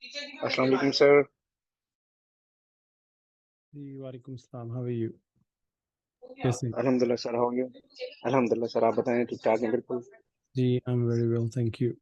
Assalamu alaikum, sir. Walaikum salam. How are you? Yes, Alhamdulillah, sir. How are you? Alhamdulillah, sir. आप बताएं ठीक ठाक हैं बिल्कुल. I'm very well, thank you.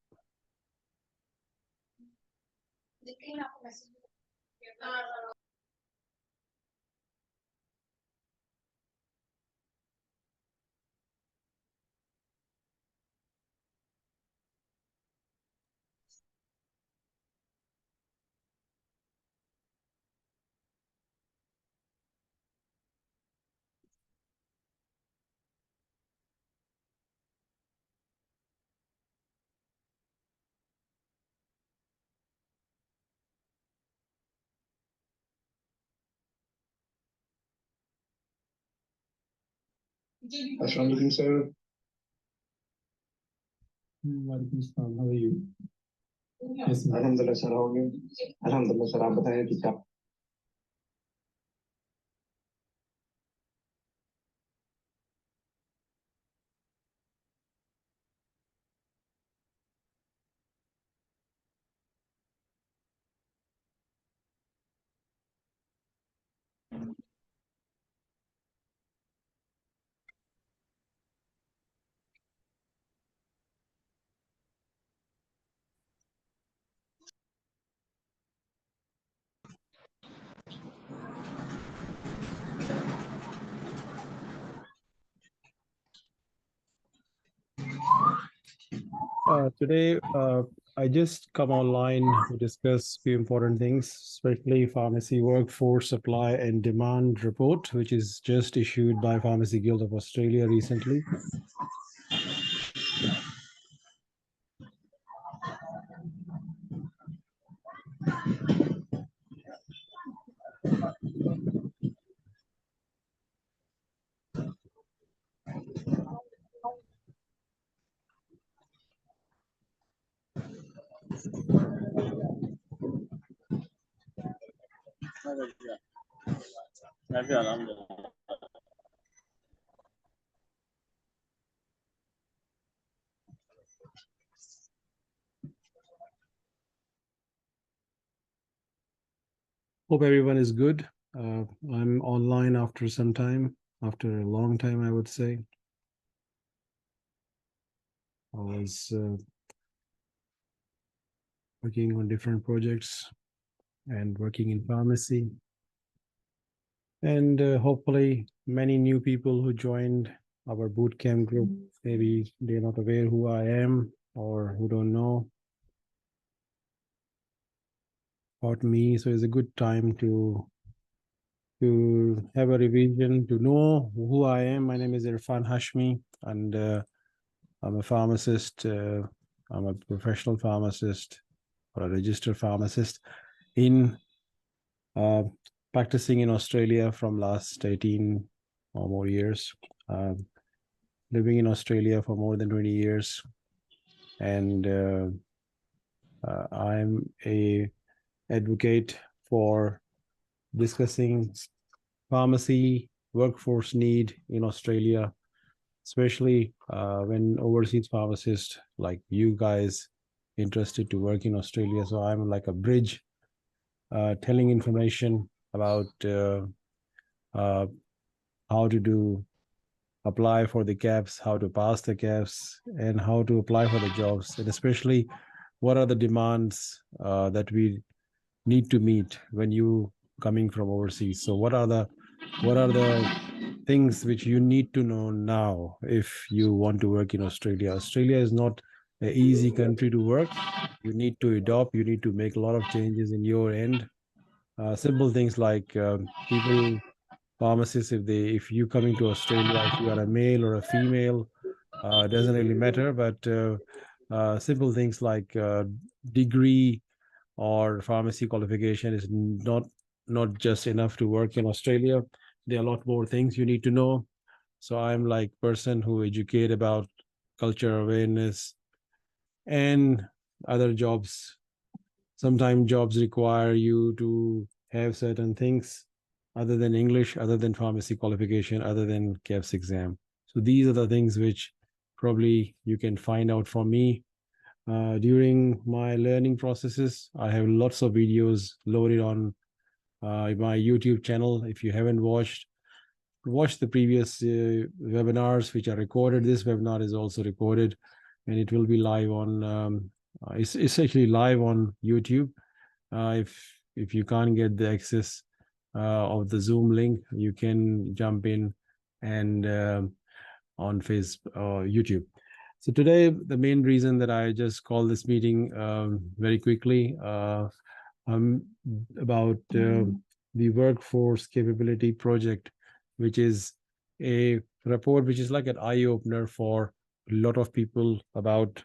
Assalamu alaikum, sir. Walaikum salam. How are you? Yes, Alhamdulillah, sir. How are you? Alhamdulillah, sir. आप बताएं ठीक ठाक. Today, I just come online to discuss few important things, especially pharmacy workforce supply and demand report, which is just issued by Pharmacy Guild of Australia recently. Hope everyone is good. I'm online after some time, after a long time, I would say. I was working on different projects and working in pharmacy. And hopefully many new people who joined our bootcamp group, maybe they're not aware who I am or who don't know about me. So it's a good time to have a revision, to know who I am. My name is Irfan Hashmi, and I'm a pharmacist. I'm a professional pharmacist or a registered pharmacist in practicing in Australia from last 18 or more years. Living in Australia for more than 20 years. And I'm a advocate for discussing pharmacy workforce need in Australia, especially when overseas pharmacists like you guys interested to work in Australia. So I'm like a bridge telling information about how to apply for the Kaps, how to pass the Kaps, and how to apply for the jobs, and especially what are the demands that we need to meet when you coming from overseas. So what are the things which you need to know now if you want to work in Australia? Australia is not an easy country to work. You need to adopt, you need to make a lot of changes in your end. Simple things like people, pharmacists, if you coming to Australia, if you are a male or a female, it doesn't really matter, but simple things like degree or pharmacy qualification is not just enough to work in Australia. There are a lot more things you need to know. So I'm like person who educate about culture awareness and other jobs. Sometimes jobs require you to have certain things other than English, other than pharmacy qualification, other than Kaps exam. So these are the things which probably you can find out from me. During my learning processes, I have lots of videos loaded on my YouTube channel. If you haven't watch the previous webinars which are recorded. This webinar is also recorded, and it will be live on it's actually live on YouTube. If you can't get the access of the Zoom link, you can jump in and on YouTube. So today, the main reason that I just called this meeting very quickly about the workforce capability project, which is a report which is like an eye-opener for a lot of people about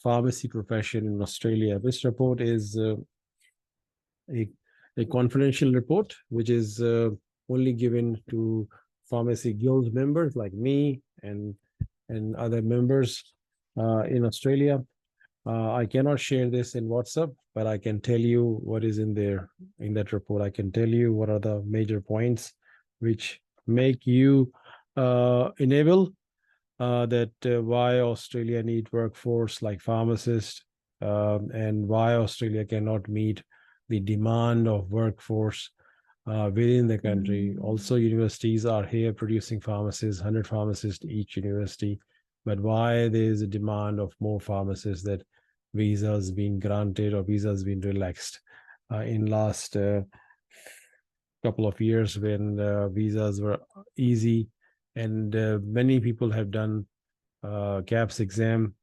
pharmacy profession in Australia. This report is a confidential report, which is only given to pharmacy guild members like me and other members in Australia. I cannot share this in WhatsApp, but I can tell you what is in there in that report. I can tell you what are the major points which make you enable that why Australia need workforce like pharmacists, and why Australia cannot meet the demand of workforce within the country. Also, universities are here producing pharmacists, 100 pharmacists each university, but why there is a demand of more pharmacists, that visas being granted or visas being relaxed in last couple of years when visas were easy, and many people have done Kaps exam.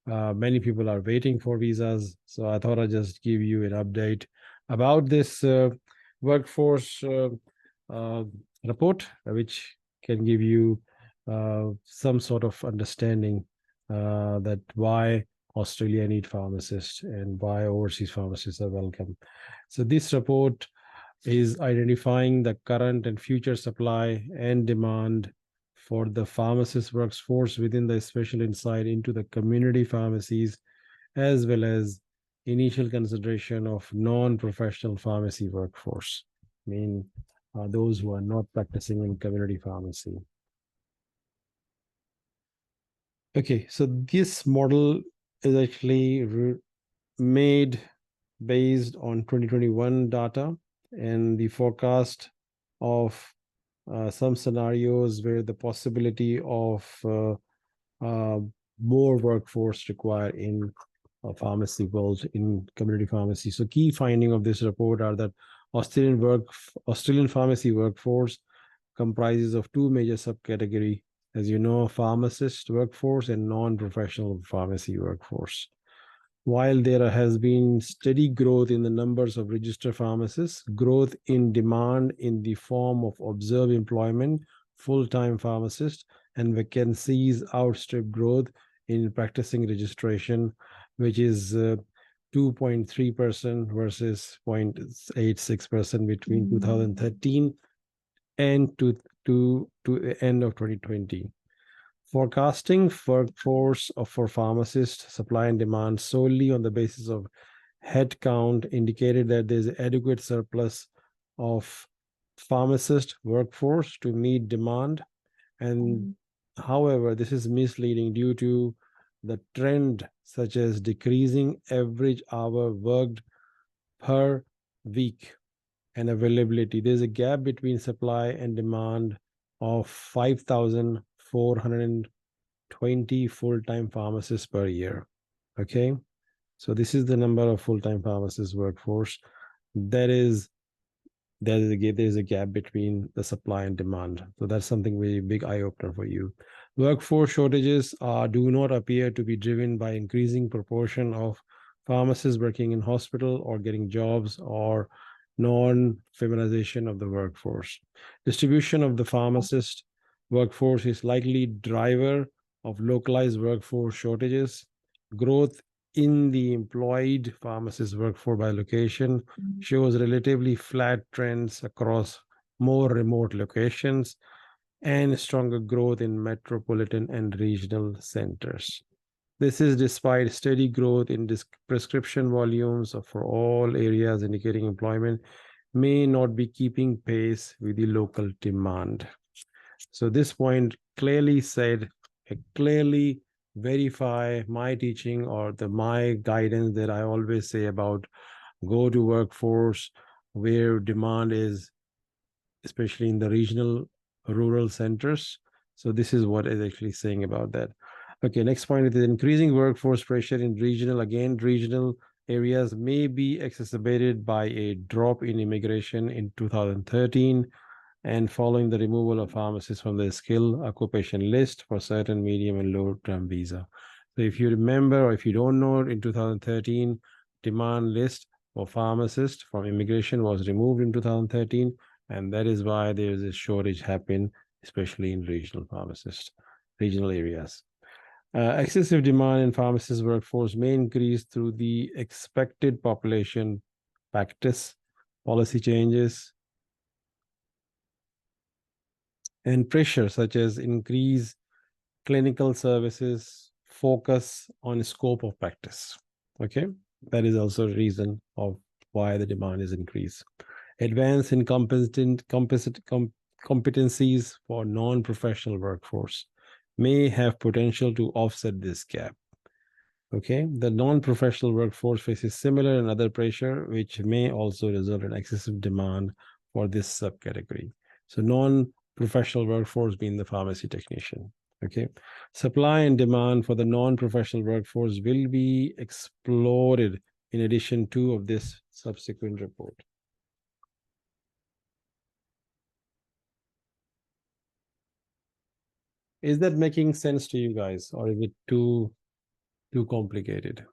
Many people are waiting for visas. So I thought I'd just give you an update about this workforce report, which can give you some sort of understanding that why Australia need pharmacists and why overseas pharmacists are welcome. So this report is identifying the current and future supply and demand for the pharmacist workforce within the special insight into the community pharmacies, as well as initial consideration of non-professional pharmacy workforce, I mean those who are not practicing in community pharmacy. Okay, so this model is actually made based on 2021 data and the forecast of some scenarios where the possibility of more workforce required in pharmacy world, in community pharmacy. So key finding of this report are that Australian pharmacy workforce comprises of two major subcategory, as you know, pharmacist workforce and non-professional pharmacy workforce. While there has been steady growth in the numbers of registered pharmacists, growth in demand in the form of observed employment, full-time pharmacists, and vacancies outstrip growth in practicing registration, which is 2.3% versus 0.86% between 2013 and to the end of 2020. Forecasting workforce for pharmacists, supply and demand solely on the basis of headcount indicated that there's an adequate surplus of pharmacist workforce to meet demand. And however, this is misleading due to the trend such as decreasing average hour worked per week and availability. There's a gap between supply and demand of 5,420 full-time pharmacists per year. Okay, so this is the number of full-time pharmacists workforce. There's a gap between the supply and demand. So that's something very big eye-opener for you. Workforce shortages do not appear to be driven by increasing proportion of pharmacists working in hospital or getting jobs or non-feminization of the workforce. Distribution of the pharmacist workforce is likely driver of localized workforce shortages. Growth in the employed pharmacist workforce by location shows relatively flat trends across more remote locations and stronger growth in metropolitan and regional centers. This is despite steady growth in prescription volumes for all areas, indicating employment may not be keeping pace with the local demand. So this point clearly said, clearly verify my teaching or my guidance that I always say about go to workforce where demand is, especially in the regional rural centers. So this is what is actually saying about that. Okay, next point is increasing workforce pressure in regional areas may be exacerbated by a drop in immigration in 2013 and following the removal of pharmacists from the skill occupation list for certain medium and low-term visa. So if you remember, or if you don't know, in 2013, demand list for pharmacists from immigration was removed in 2013, and that is why there is a shortage happen, especially in regional areas. Excessive demand in pharmacist workforce may increase through the expected population practice, policy changes, and pressure such as increase clinical services, focus on scope of practice. Okay, that is also a reason of why the demand is increased. Advance in competencies for non-professional workforce may have potential to offset this gap. Okay, the non-professional workforce faces similar and other pressure, which may also result in excessive demand for this subcategory. So non-professional workforce being the pharmacy technician. Okay, supply and demand for the non-professional workforce will be explored in addition to of this subsequent report. Is that making sense to you guys, or is it too complicated?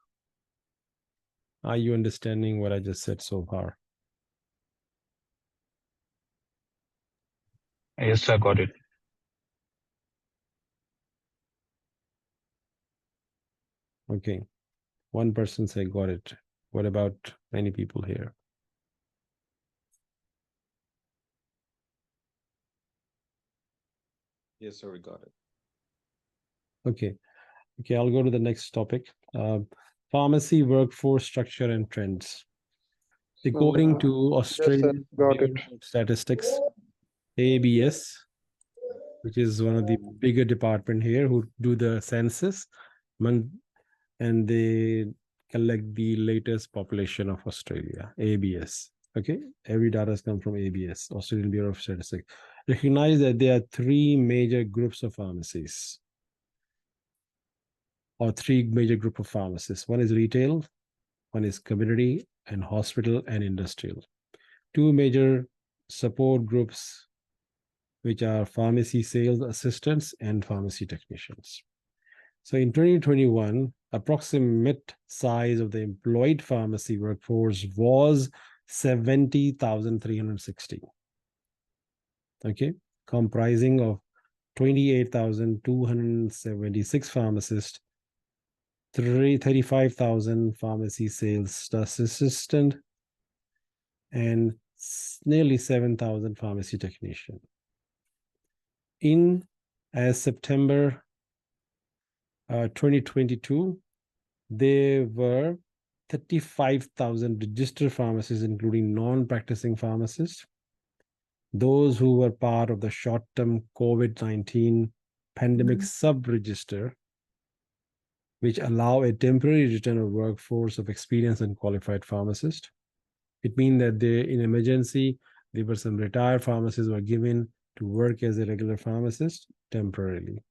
Are you understanding what I just said so far? Yes, sir, got it. Okay, one person say got it. What about many people here? Yes, sir, we got it. Okay, I'll go to the next topic. Pharmacy workforce structure and trends. According to Australian Bureau of Statistics, ABS, which is one of the bigger department here who do the census, and they collect the latest population of Australia, ABS. Okay, every data has come from ABS, Australian Bureau of Statistics. Recognize that there are three major groups of pharmacies, or three major group of pharmacists. One is retail, one is community, and hospital and industrial. Two major support groups, which are pharmacy sales assistants and pharmacy technicians. So in 2021, approximate size of the employed pharmacy workforce was 70,360. Okay, comprising of 28,276 pharmacists, 35,000 pharmacy sales assistant, and nearly 7,000 pharmacy technician. As September 2022, there were 35,000 registered pharmacists, including non-practicing pharmacists, those who were part of the short-term COVID-19 pandemic sub-register, which allow a temporary return of workforce of experienced and qualified pharmacists. It means that in emergency, there were some retired pharmacists were given to work as a regular pharmacist temporarily.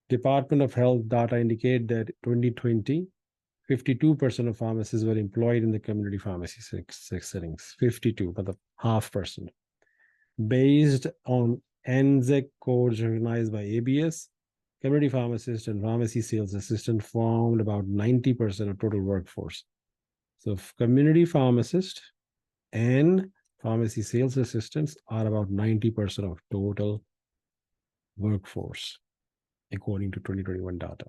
Department of Health data indicate that 2020, 52% of pharmacists were employed in the community pharmacy settings, 52, but the 0.5%. Based on ANZAC codes recognized by ABS, community pharmacist and pharmacy sales assistant formed about 90% of total workforce. So community pharmacist and pharmacy sales assistants are about 90% of total workforce, according to 2021 data.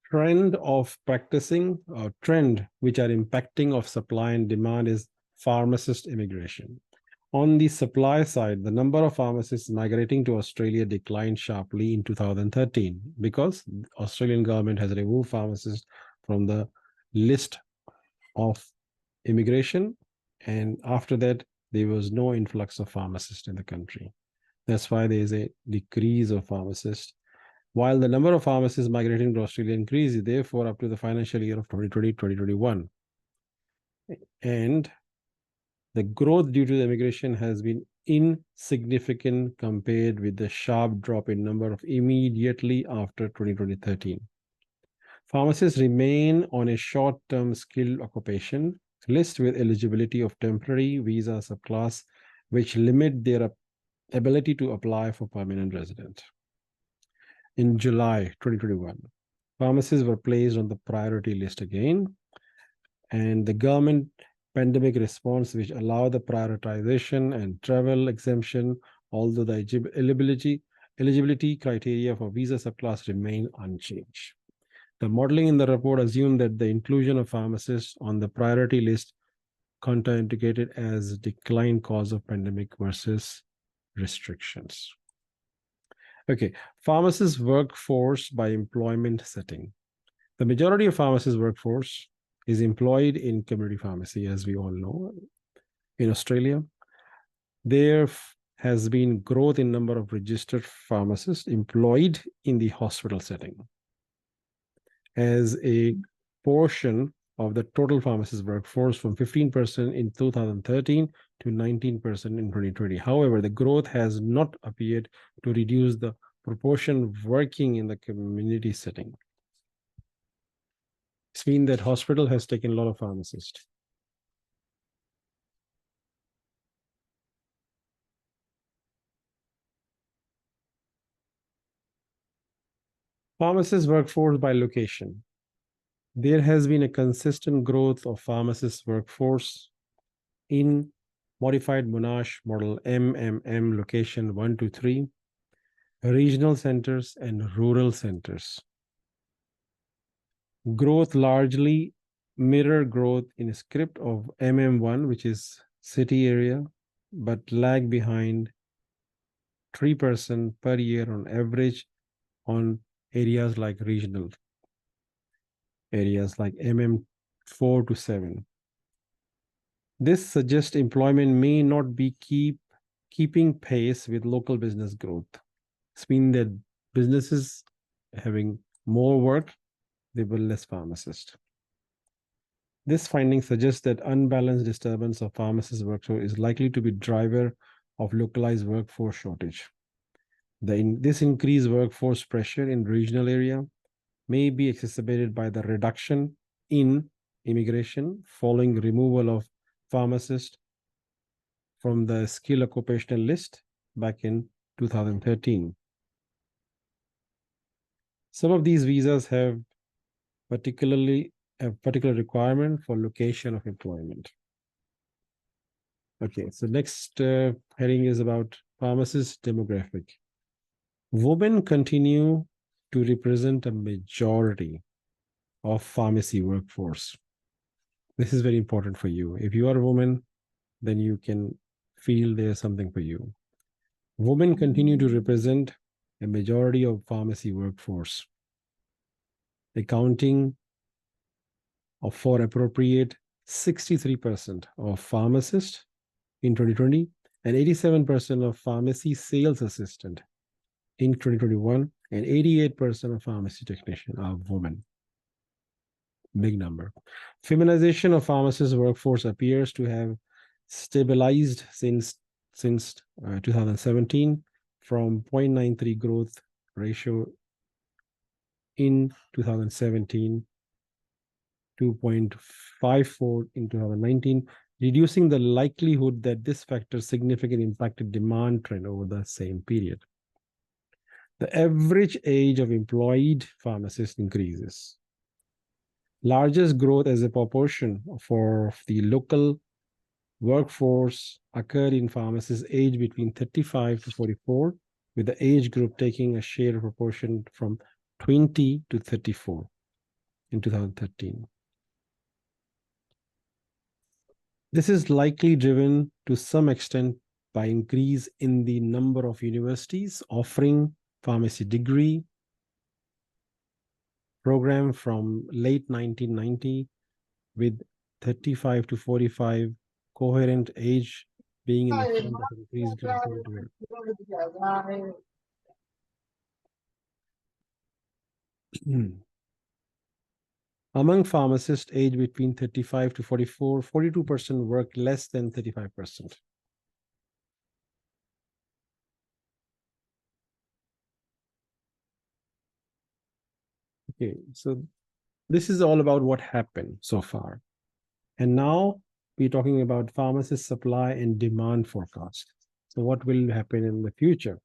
Trend of practicing, or trend which are impacting of supply and demand is pharmacist immigration. On the supply side, the number of pharmacists migrating to Australia declined sharply in 2013 because the Australian government has removed pharmacists from the list of immigration, and after that there was no influx of pharmacists in the country. That's why there is a decrease of pharmacists. While the number of pharmacists migrating to Australia increased, therefore, up to the financial year of 2020-2021. And the growth due to the immigration has been insignificant compared with the sharp drop in number of immediately after 2013. Pharmacists remain on a short-term skilled occupation list with eligibility of temporary visa subclass, which limit their ability to apply for permanent resident. In July 2021, pharmacists were placed on the priority list again, and the government pandemic response, which allowed the prioritization and travel exemption, although the eligibility criteria for visa subclass remain unchanged. The modeling in the report assumed that the inclusion of pharmacists on the priority list contraindicated as decline cause of pandemic versus restrictions. Okay, pharmacists workforce by employment setting. The majority of pharmacists workforce is employed in community pharmacy, as we all know. In Australia, there has been growth in number of registered pharmacists employed in the hospital setting as a portion of the total pharmacist workforce from 15% in 2013 to 19% in 2020. However, the growth has not appeared to reduce the proportion working in the community setting. It's mean that hospital has taken a lot of pharmacists. Pharmacist workforce by location. There has been a consistent growth of pharmacist workforce in modified Monash model MMM location 1 to 3, regional centers and rural centers. Growth largely mirror growth in a script of MM1, which is city area, but lag behind 3% per year on average on areas like regional areas like MM4 to 7. This suggests employment may not be keeping pace with local business growth. It's mean that businesses having more work, they will less pharmacists. This finding suggests that unbalanced disturbance of pharmacist workforce is likely to be driver of localized workforce shortage. This increased workforce pressure in regional area may be exacerbated by the reduction in immigration following removal of pharmacists from the skill occupational list back in 2013. Some of these visas have a particular requirement for location of employment. Okay, so next heading is about pharmacist demographic. Women continue to represent a majority of pharmacy workforce. This is very important for you. If you are a woman, then you can feel there's something for you. Women continue to represent a majority of pharmacy workforce, accounting for appropriate 63% of pharmacists in 2020 and 87% of pharmacy sales assistant in 2021, and 88% of pharmacy technician are women. Big number. Feminization of pharmacist workforce appears to have stabilized since 2017 from 0.93 growth ratio in 2017 to 0.54 in 2019, reducing the likelihood that this factor significantly impacted demand trend over the same period. The average age of employed pharmacists increases. Largest growth as a proportion for the local workforce occurred in pharmacists aged between 35 to 44, with the age group taking a share proportion from 20 to 34 in 2013. This is likely driven to some extent by increase in the number of universities offering pharmacy degree program from late 1990 with 35 to 45 coherent age being in the front of increased corporate work. Among pharmacists aged between 35 to 44, 42% work less than 35%. Okay, so this is all about what happened so far. And now we're talking about pharmacist supply and demand forecast. So what will happen in the future?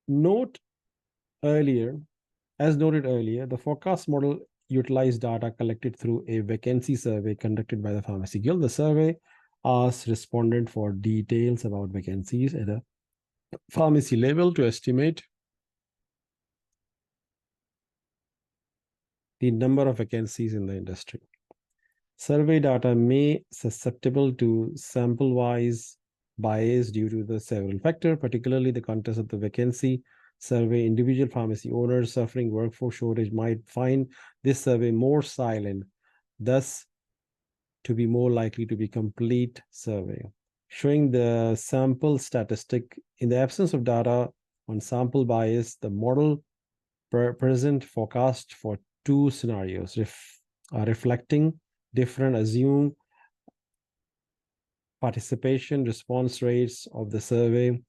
Note earlier, as noted earlier, the forecast model utilized data collected through a vacancy survey conducted by the Pharmacy Guild. The survey asked respondents for details about vacancies at a pharmacy level to estimate the number of vacancies in the industry. Survey data may susceptible to sample-wise bias due to the several factors, particularly the context of the vacancy survey. Individual pharmacy owners suffering workforce shortage might find this survey more silent, thus to be more likely to be complete survey. Showing the sample statistic in the absence of data on sample bias, the model present forecast for two scenarios reflecting different assumed participation response rates of the survey.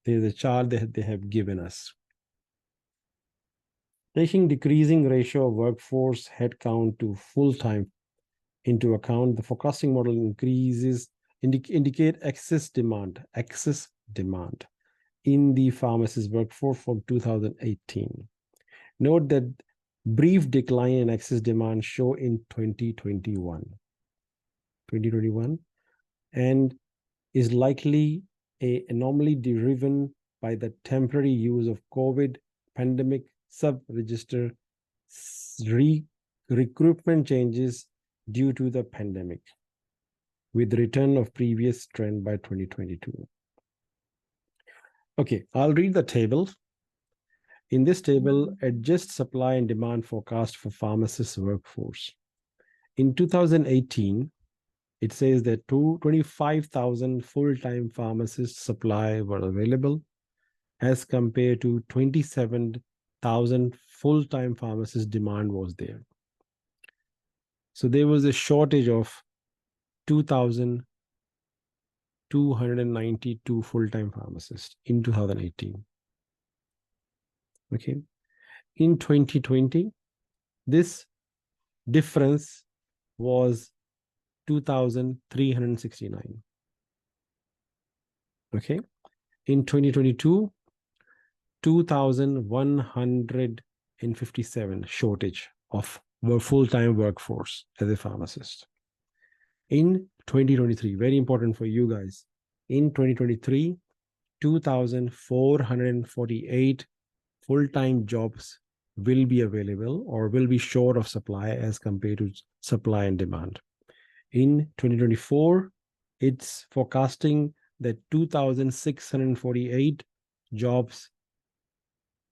There's a chart that they have given us. Taking decreasing ratio of workforce headcount to full-time into account, the forecasting model indicate excess demand in the pharmacist workforce from 2018. Note that brief decline in excess demand show in 2021, and is likely an anomaly driven by the temporary use of COVID pandemic sub-register recruitment changes due to the pandemic, with return of previous trend by 2022. Okay, I'll read the table. In this table, adjust supply and demand forecast for pharmacist workforce. In 2018, it says that 25,000 full-time pharmacist supply were available as compared to 27,000 full-time pharmacist demand was there. So there was a shortage of 2,292 full-time pharmacists in 2018. Okay. In 2020, this difference was 2,369. Okay. In 2022, 2,157 shortage of full-time workforce as a pharmacist. In 2023, very important for you guys, in 2023, 2,448 full-time jobs will be available or will be short of supply as compared to supply and demand. In 2024, it's forecasting that 2,648 jobs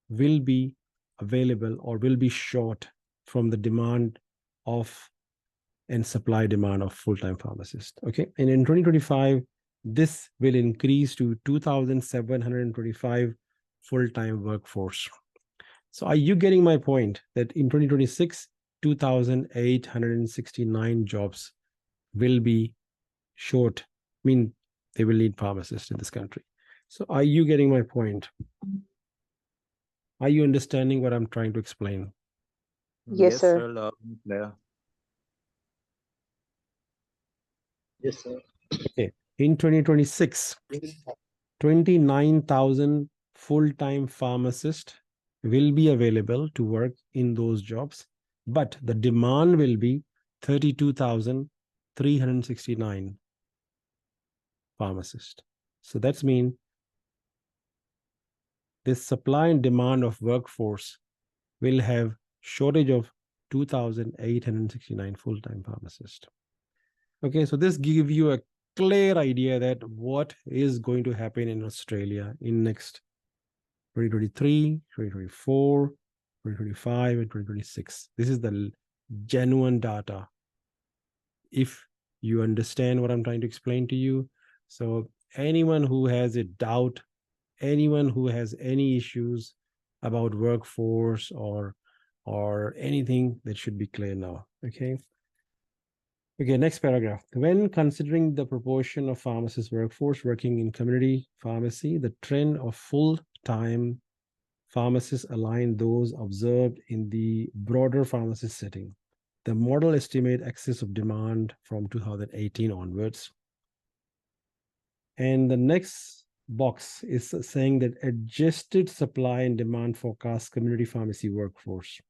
will be available or will be short from the demand of and supply demand of full-time pharmacists. Okay, and in 2025, this will increase to 2,725 full-time workforce. So are you getting my point that in 2026, 2,869 jobs will be short? I mean, they will need pharmacists in this country. So are you getting my point? Are you understanding what I'm trying to explain? Yes, sir. Yes, sir. Okay. In 2026, 29,000 full-time pharmacists will be available to work in those jobs, but the demand will be 32,369 pharmacists. So that's mean this supply and demand of workforce will have shortage of 2,869 full-time pharmacists. Okay, so this gives you a clear idea that what is going to happen in Australia in next 2023, 2024, 2025, and 2026. This is the genuine data. If You understand what I'm trying to explain to you? So anyone who has a doubt, anyone who has any issues about workforce or anything, that should be clear now. Okay. Okay, next paragraph. When considering the proportion of pharmacist workforce working in community pharmacy, the trend of full-time pharmacists align those observed in the broader pharmacist setting. The model estimate excess of demand from 2018 onwards. And the next box is saying that adjusted supply and demand forecast community pharmacy workforce.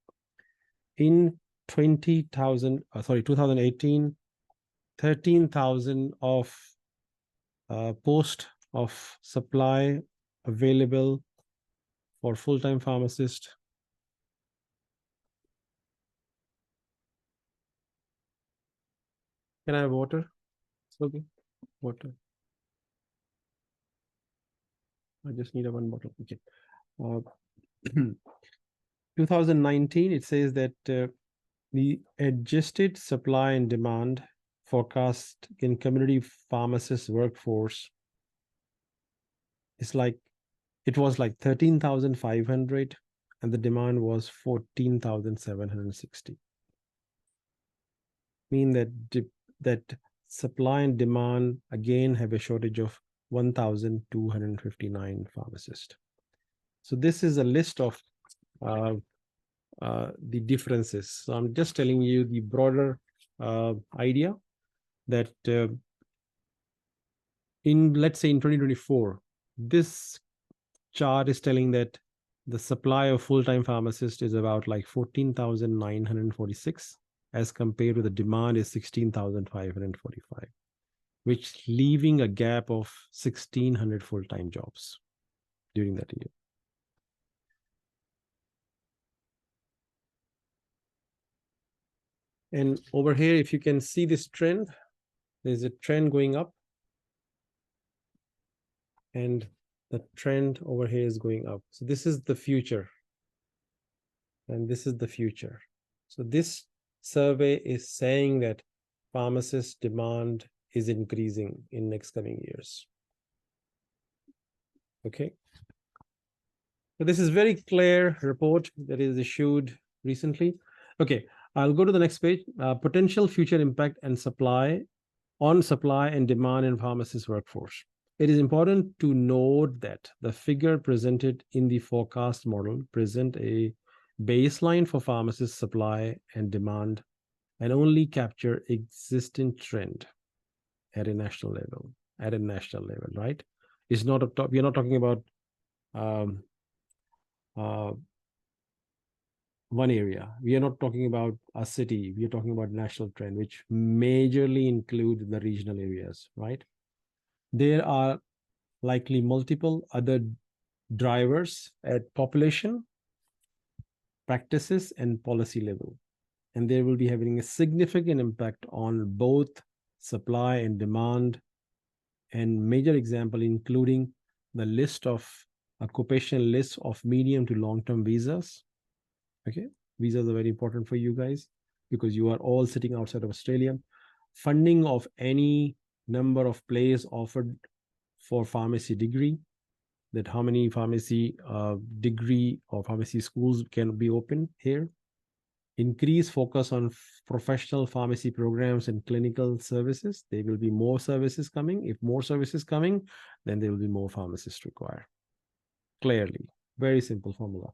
In 2018, 13,000 of post of supply available for full-time pharmacist. Can I have water? Okay, water. I just need a one bottle. Okay. 2019, it says that the adjusted supply and demand forecast in community pharmacist workforce is like, it was like 13,500 and the demand was 14,760. Mean that supply and demand again have a shortage of 1,259 pharmacists. So this is a list of the differences. So I'm just telling you the broader idea that let's say in 2024, this chart is telling that the supply of full-time pharmacists is about like 14,946 as compared to the demand is 16,545, which leaving a gap of 1,600 full-time jobs during that year. And over here, if you can see this trend, there's a trend going up. And the trend over here is going up. So this is the future. And this is the future. So this survey is saying that pharmacist demand is increasing in next coming years. Okay. So this is very clear report that is issued recently. Okay, I'll go to the next page. Potential future impact and supply and demand in pharmacist workforce. It is important to note that the figure presented in the forecast model present a baseline for pharmacist supply and demand and only capture existing trend at a national level, right? It's not a top, we're not talking about one area. We are not talking about a city. We are talking about national trend, which majorly include the regional areas, right? There are likely multiple other drivers at population, practices, and policy level. And they will be having a significant impact on both supply and demand. And major example, including the list of occupational list of medium to long-term visas. Okay, visas are very important for you guys because you are all sitting outside of Australia. Funding of any number of places offered for pharmacy degree, that how many pharmacy degree or pharmacy schools can be open here. Increase focus on professional pharmacy programs and clinical services. There will be more services coming. If more services coming, then there will be more pharmacists required. Clearly, very simple formula.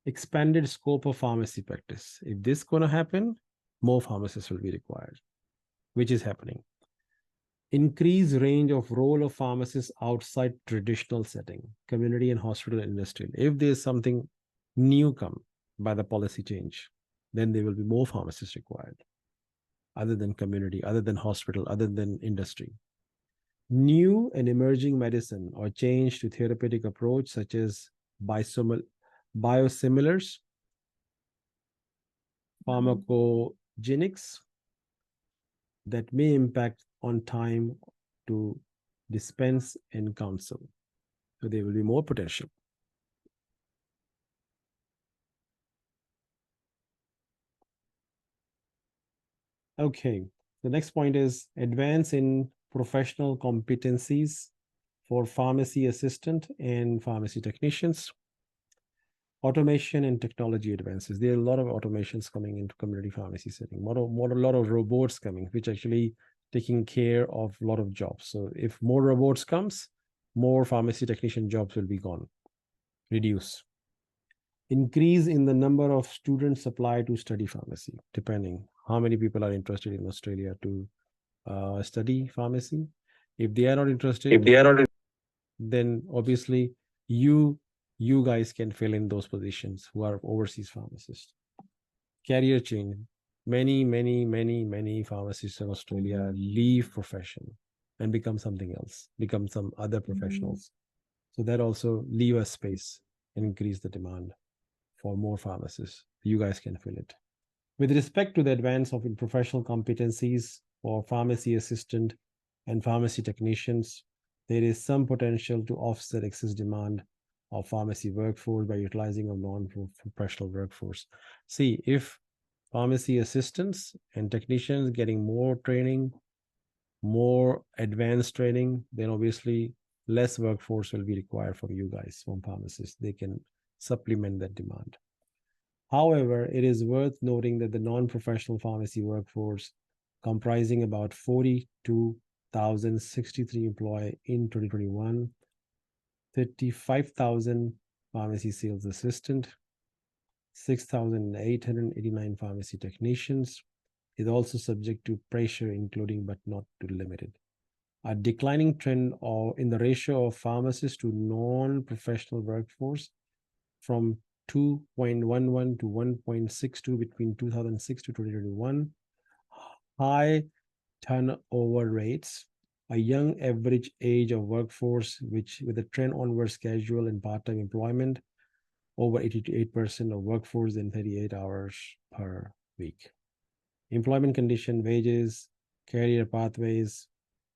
Expanded scope of pharmacy practice. If this is going to happen, more pharmacists will be required, which is happening. Increase range of role of pharmacists outside traditional setting, community and hospital and industrial. If there's something new come by the policy change, then there will be more pharmacists required, other than community, other than hospital, other than industry. New and emerging medicine or change to therapeutic approach such as biosimilars, pharmacogenics that may impact on time to dispense and counsel. So there will be more potential. Okay, The next point is advance in professional competencies for pharmacy assistant and pharmacy technicians. Automation and technology advances. There are a lot of automations coming into community pharmacy setting. A lot of robots coming, which actually taking care of a lot of jobs. So if more robots comes, more pharmacy technician jobs will be gone, reduce. Increase in the number of students applied to study pharmacy, depending how many people are interested in Australia to study pharmacy. If they are not interested, then obviously you guys can fill in those positions who are overseas pharmacists. Career change. Many pharmacists in Australia leave profession and become something else, become some other professionals. So that also leave a space and increase the demand for more pharmacists. You guys can fill it. With respect to the advance of professional competencies for pharmacy assistant and pharmacy technicians, there is some potential to offset excess demand of pharmacy workforce by utilizing a non-professional workforce. See, if pharmacy assistants and technicians getting more training, more advanced training, then obviously less workforce will be required from you guys, from pharmacists. They can supplement that demand. However, it is worth noting that the non-professional pharmacy workforce, comprising about 42,063 employees in 2021, 35,000 pharmacy sales assistant, 6,889 pharmacy technicians, is also subject to pressure, including but not to limited. A declining trend in the ratio of pharmacists to non-professional workforce from 2.11 to 1.62 between 2006 to 2021. High turnover rates, a young average age of workforce, which with a trend onwards casual and part-time employment, over 88% of workforce in 38 hours per week. Employment condition, wages, career pathways,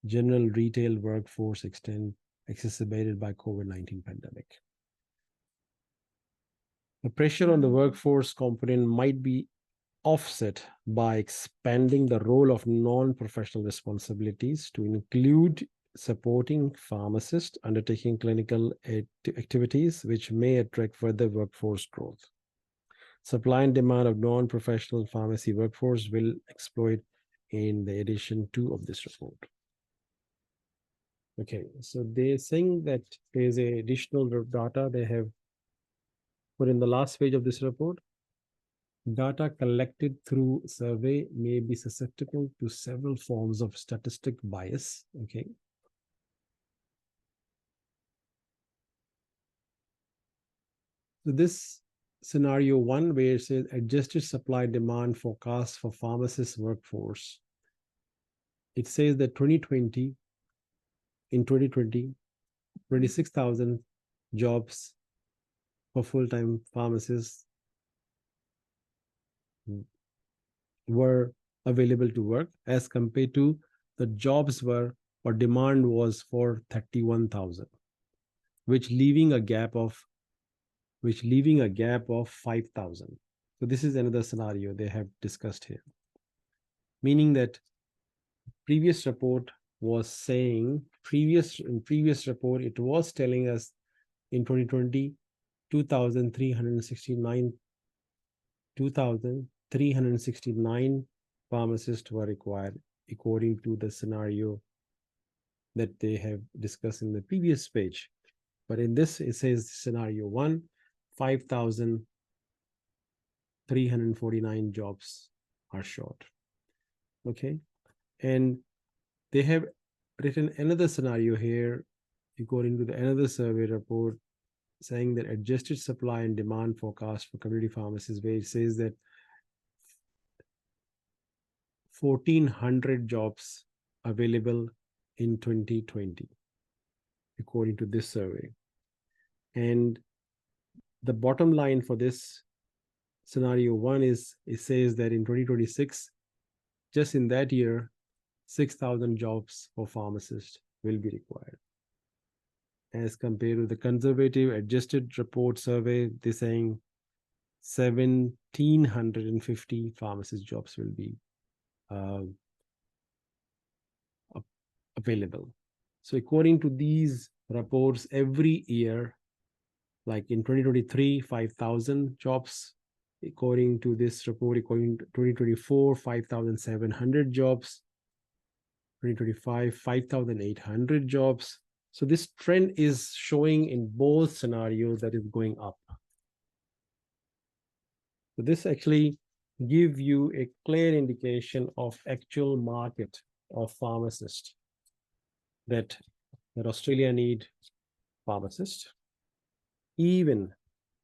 general retail workforce extent exacerbated by COVID-19 pandemic. The pressure on the workforce component might be offset by expanding the role of non-professional responsibilities to include supporting pharmacists undertaking clinical activities, which may attract further workforce growth. Supply and demand of non-professional pharmacy workforce will exploit in the edition 2 of this report. Okay, so they're saying that there's a additional data they have put in the last page of this report. Data collected through survey may be susceptible to several forms of statistic bias. Okay. So this scenario 1, where it says adjusted supply demand forecast for pharmacist workforce, it says that in 2020, 26,000 jobs for full-time pharmacists were available to work, as compared to the jobs were, or demand was for 31,000, which leaving a gap of 5,000. So this is another scenario they have discussed here, meaning that previous report was saying, in previous report it was telling us in 2020 2,369 pharmacists were required, according to the scenario that they have discussed in the previous page. But in this, it says scenario 1, 5,349 jobs are short. Okay. And they have written another scenario here, according to another survey report, saying that adjusted supply and demand forecast for community pharmacies, where it says that 1,400 jobs available in 2020, according to this survey. And the bottom line for this scenario 1 is, it says that in 2026, just in that year, 6,000 jobs for pharmacists will be required. As compared to the conservative adjusted report survey, they're saying 1,750 pharmacist jobs will be available. So according to these reports, every year, like in 2023, 5,000 jobs. According to this report, according to 2024, 5,700 jobs. 2025, 5,800 jobs. So this trend is showing in both scenarios that is going up. So this actually gives you a clear indication of actual market of pharmacists, that Australia need pharmacists. Even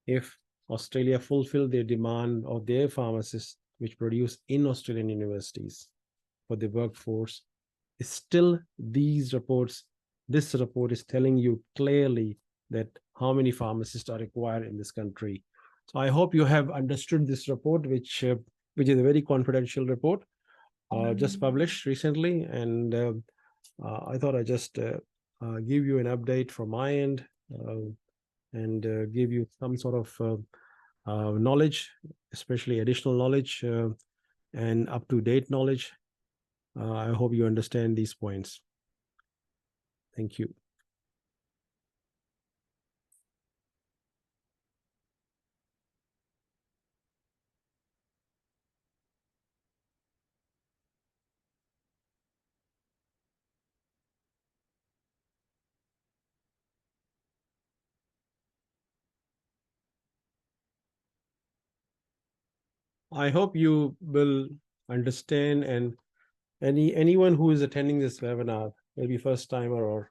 if Australia fulfill their demand of their pharmacists, which produce in Australian universities for the workforce, still this report is telling you clearly that how many pharmacists are required in this country. So I hope you have understood this report, which is a very confidential report, just published recently, and I thought I just give you an update from my end, and give you some sort of knowledge, especially additional knowledge and up-to-date knowledge. I hope you understand these points. Thank you. I hope you will understand, and anyone who is attending this webinar, maybe first timer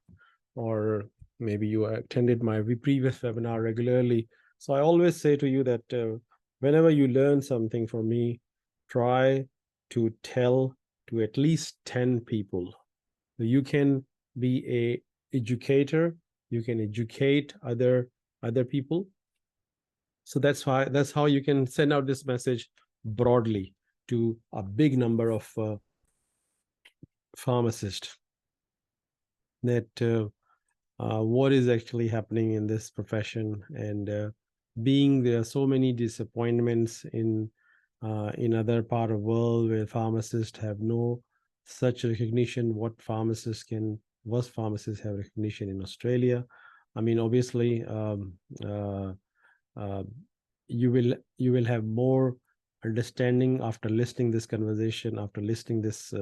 or maybe you attended my previous webinar regularly. So I always say to you that whenever you learn something from me, try to tell to at least 10 people. So you can be a educator, you can educate other people. So that's how you can send out this message broadly to a big number of pharmacists, that what is actually happening in this profession, and being there are so many disappointments in other part of the world where pharmacists have no such recognition. What pharmacists have recognition in Australia? I mean, obviously, you will have more understanding after listening this conversation, after listening this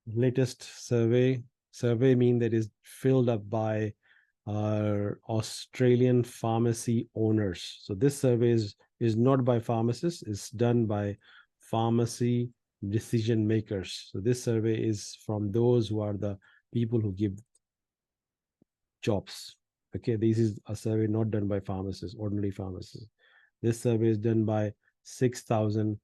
latest survey mean that is filled up by Australian pharmacy owners. So this survey is not by pharmacists, it's done by pharmacy decision makers. So this survey is from those who are the people who give jobs. Okay, this is a survey not done by pharmacists, ordinary pharmacists. This survey is done by 6,000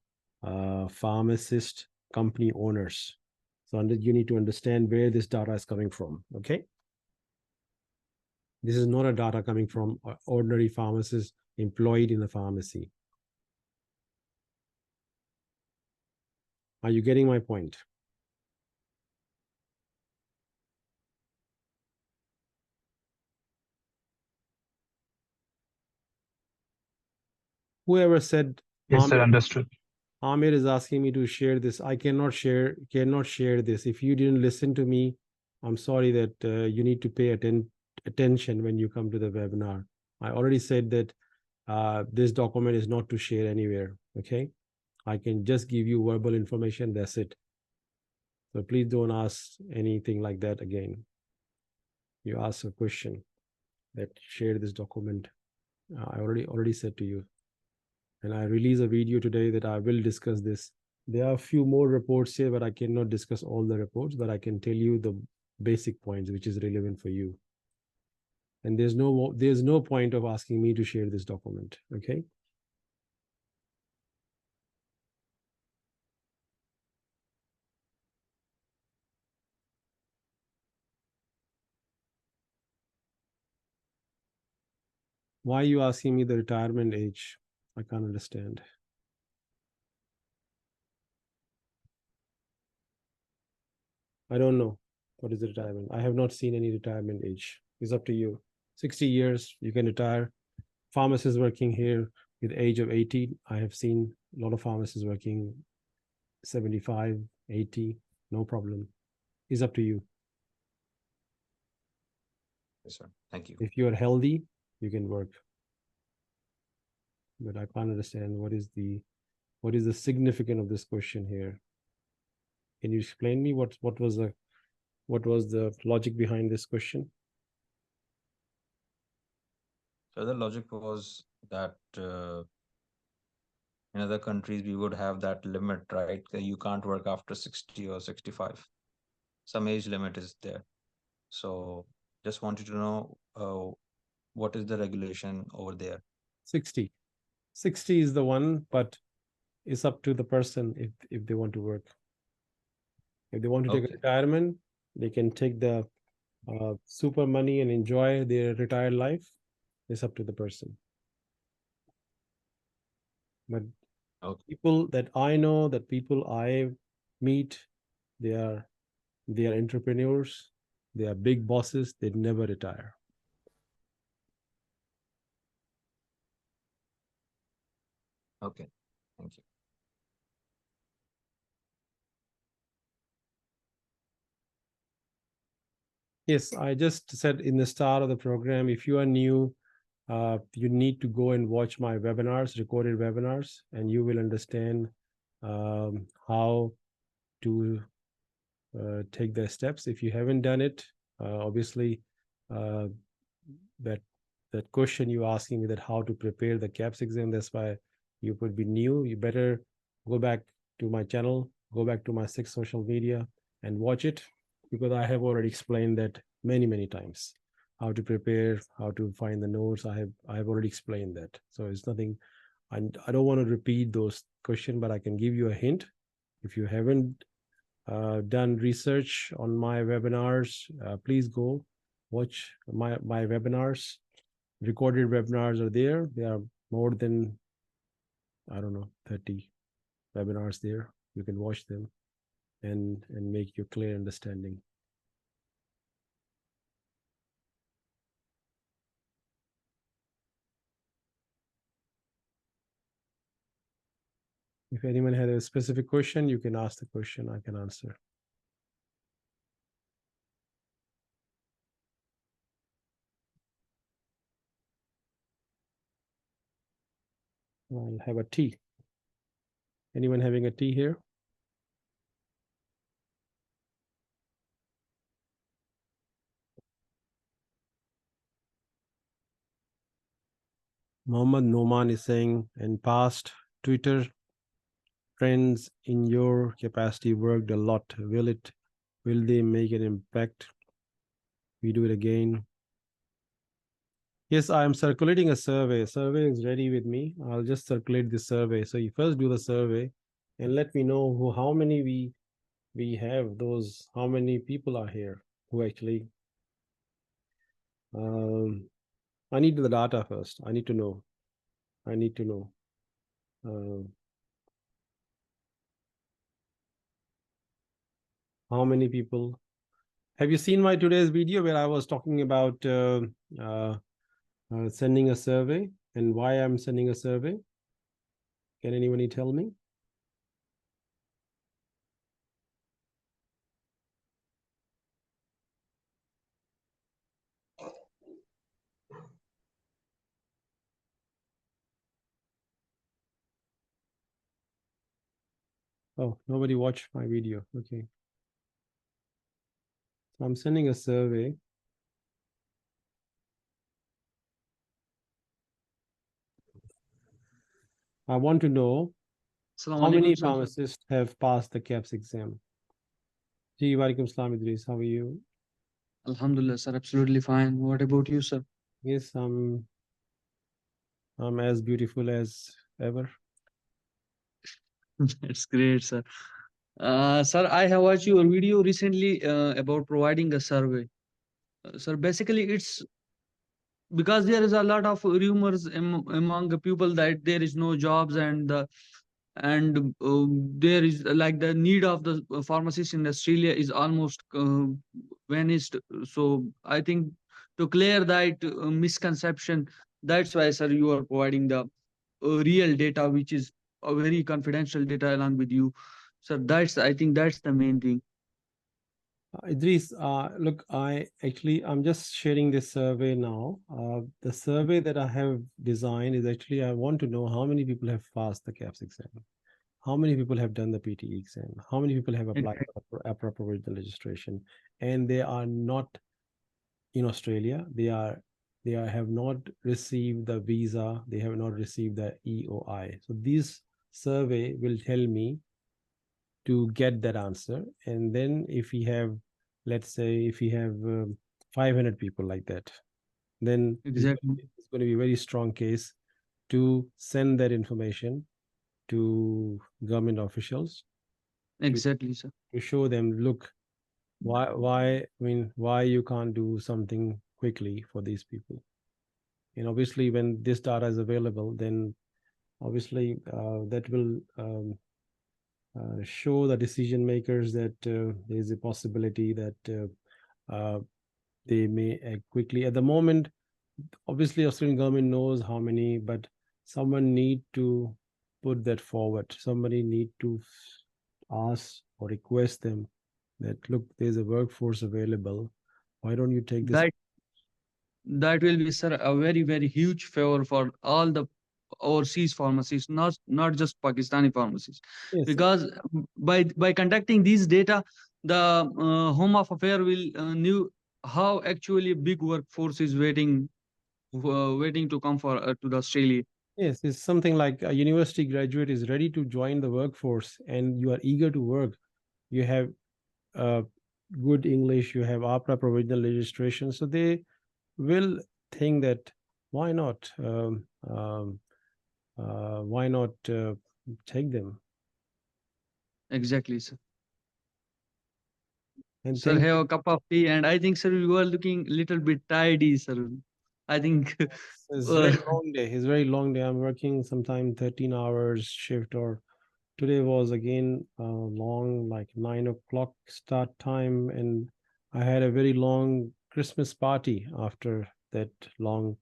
pharmacist company owners. So you need to understand where this data is coming from. Okay, this is not a data coming from ordinary pharmacists employed in the pharmacy. Are you getting my point? Whoever said, yes, sir, understood. Amir is asking me to share this. I cannot share this. If you didn't listen to me, I'm sorry that you need to pay attention when you come to the webinar. I already said that this document is not to share anywhere. Okay, I can just give you verbal information. That's it. So please don't ask anything like that again. You ask a question that share this document. I already said to you. And I release a video today that I will discuss this. There are a few more reports here, but I cannot discuss all the reports, but I can tell you the basic points which is relevant for you. And there's no point of asking me to share this document. Okay. Why are you asking me the retirement age? I can't understand. I don't know what is the retirement. I have not seen any retirement age. It's up to you. 60 years, you can retire. Pharmacists working here with the age of 80. I have seen a lot of pharmacists working 75, 80, no problem. It's up to you. Yes, sir. Thank you. If you are healthy, you can work. But I can't understand what is the significance of this question here. Can you explain me what was the logic behind this question? So the logic was that in other countries we would have that limit, right? That you can't work after 60 or 65. Some age limit is there. So just wanted to know what is the regulation over there? 60. 60 is the one, but it's up to the person if they want to work. If they want to take a retirement, they can take the super money and enjoy their retired life. It's up to the person. But people that I know, that people I meet, they are entrepreneurs, they are big bosses, they never retire. Okay, thank you. Yes, I just said in the start of the program, if you are new, you need to go and watch my webinars, recorded webinars, and you will understand how to take the steps. If you haven't done it, obviously, that question you asking me, that how to prepare the Kaps exam, that's why you could be new. You better go back to my channel, go back to my 6 social media and watch it, because I have already explained that many times. How to prepare, how to find the notes. I have already explained that. So it's nothing. I don't want to repeat those questions, but I can give you a hint. If you haven't done research on my webinars, please go watch my webinars. Recorded webinars are there. There are more than, I don't know, 30 webinars there. You can watch them and make your clear understanding. If anyone had a specific question, you can ask the question, I can answer. I'll have a tea. Anyone having a tea here? Mohammed Noman is saying, in past Twitter trends in your capacity worked a lot. Will they make an impact? We do it again. Yes, I am circulating a survey. Survey is ready with me. I'll just circulate the survey. So you first do the survey and let me know how many we have, those, how many people are here who actually, I need the data first. I need to know. How many people. Have you seen my today's video where I was talking about sending a survey and why I'm sending a survey? Can anybody tell me? Oh, nobody watched my video. Okay. So I'm sending a survey. I want to know how many pharmacists have passed the Kaps exam. Ji, walaikum salam, Idris. How are you? Alhamdulillah, sir. Absolutely fine. What about you, sir? Yes, I'm as beautiful as ever. It's great, sir. Sir, I have watched your video recently about providing a survey. Sir, basically it's because there is a lot of rumors among the people that there is no jobs and there is like the need of the pharmacists in Australia is almost vanished. So I think to clear that misconception, that's why, sir, you are providing the real data, which is a very confidential data along with you. Sir, I think that's the main thing. Idris, look, I'm just sharing this survey now. The survey that I have designed is actually, I want to know how many people have passed the Kaps exam, how many people have done the PTE exam, how many people have applied for APRA provisional registration, and they are not in Australia. They have not received the visa. They have not received the EOI. So this survey will tell me to get that answer. And then if we have, let's say, if we have 500 people like that, then Exactly. it's going to be a very strong case to send that information to government officials Exactly, sir. to show them, look, why you can't do something quickly for these people. And obviously when this data is available, then obviously that will show the decision makers that there's a possibility that they may act quickly. At the moment, obviously Australian government knows how many, but someone need to put that forward. Somebody need to ask or request them that, look, there's a workforce available. Why don't you take this? That will be, sir, a very, very huge favor for all the overseas pharmacies, not just Pakistani pharmacies. Yes, Because by conducting these data, the Home of Affairs will knew how actually big workforce is waiting to come to the Australia. yes, it's something like a university graduate is ready to join the workforce and you are eager to work. You have good English, you have APRA provisional registration, so they will think that why not take them. Exactly, sir. And Sir, have a cup of tea, and I think, sir, you are looking little bit tidy, sir. I think it's very long day. It's very long day. I'm working sometime 13 hours shift, or today was again long, like 9 o'clock start time, and I had a very long Christmas party after that long.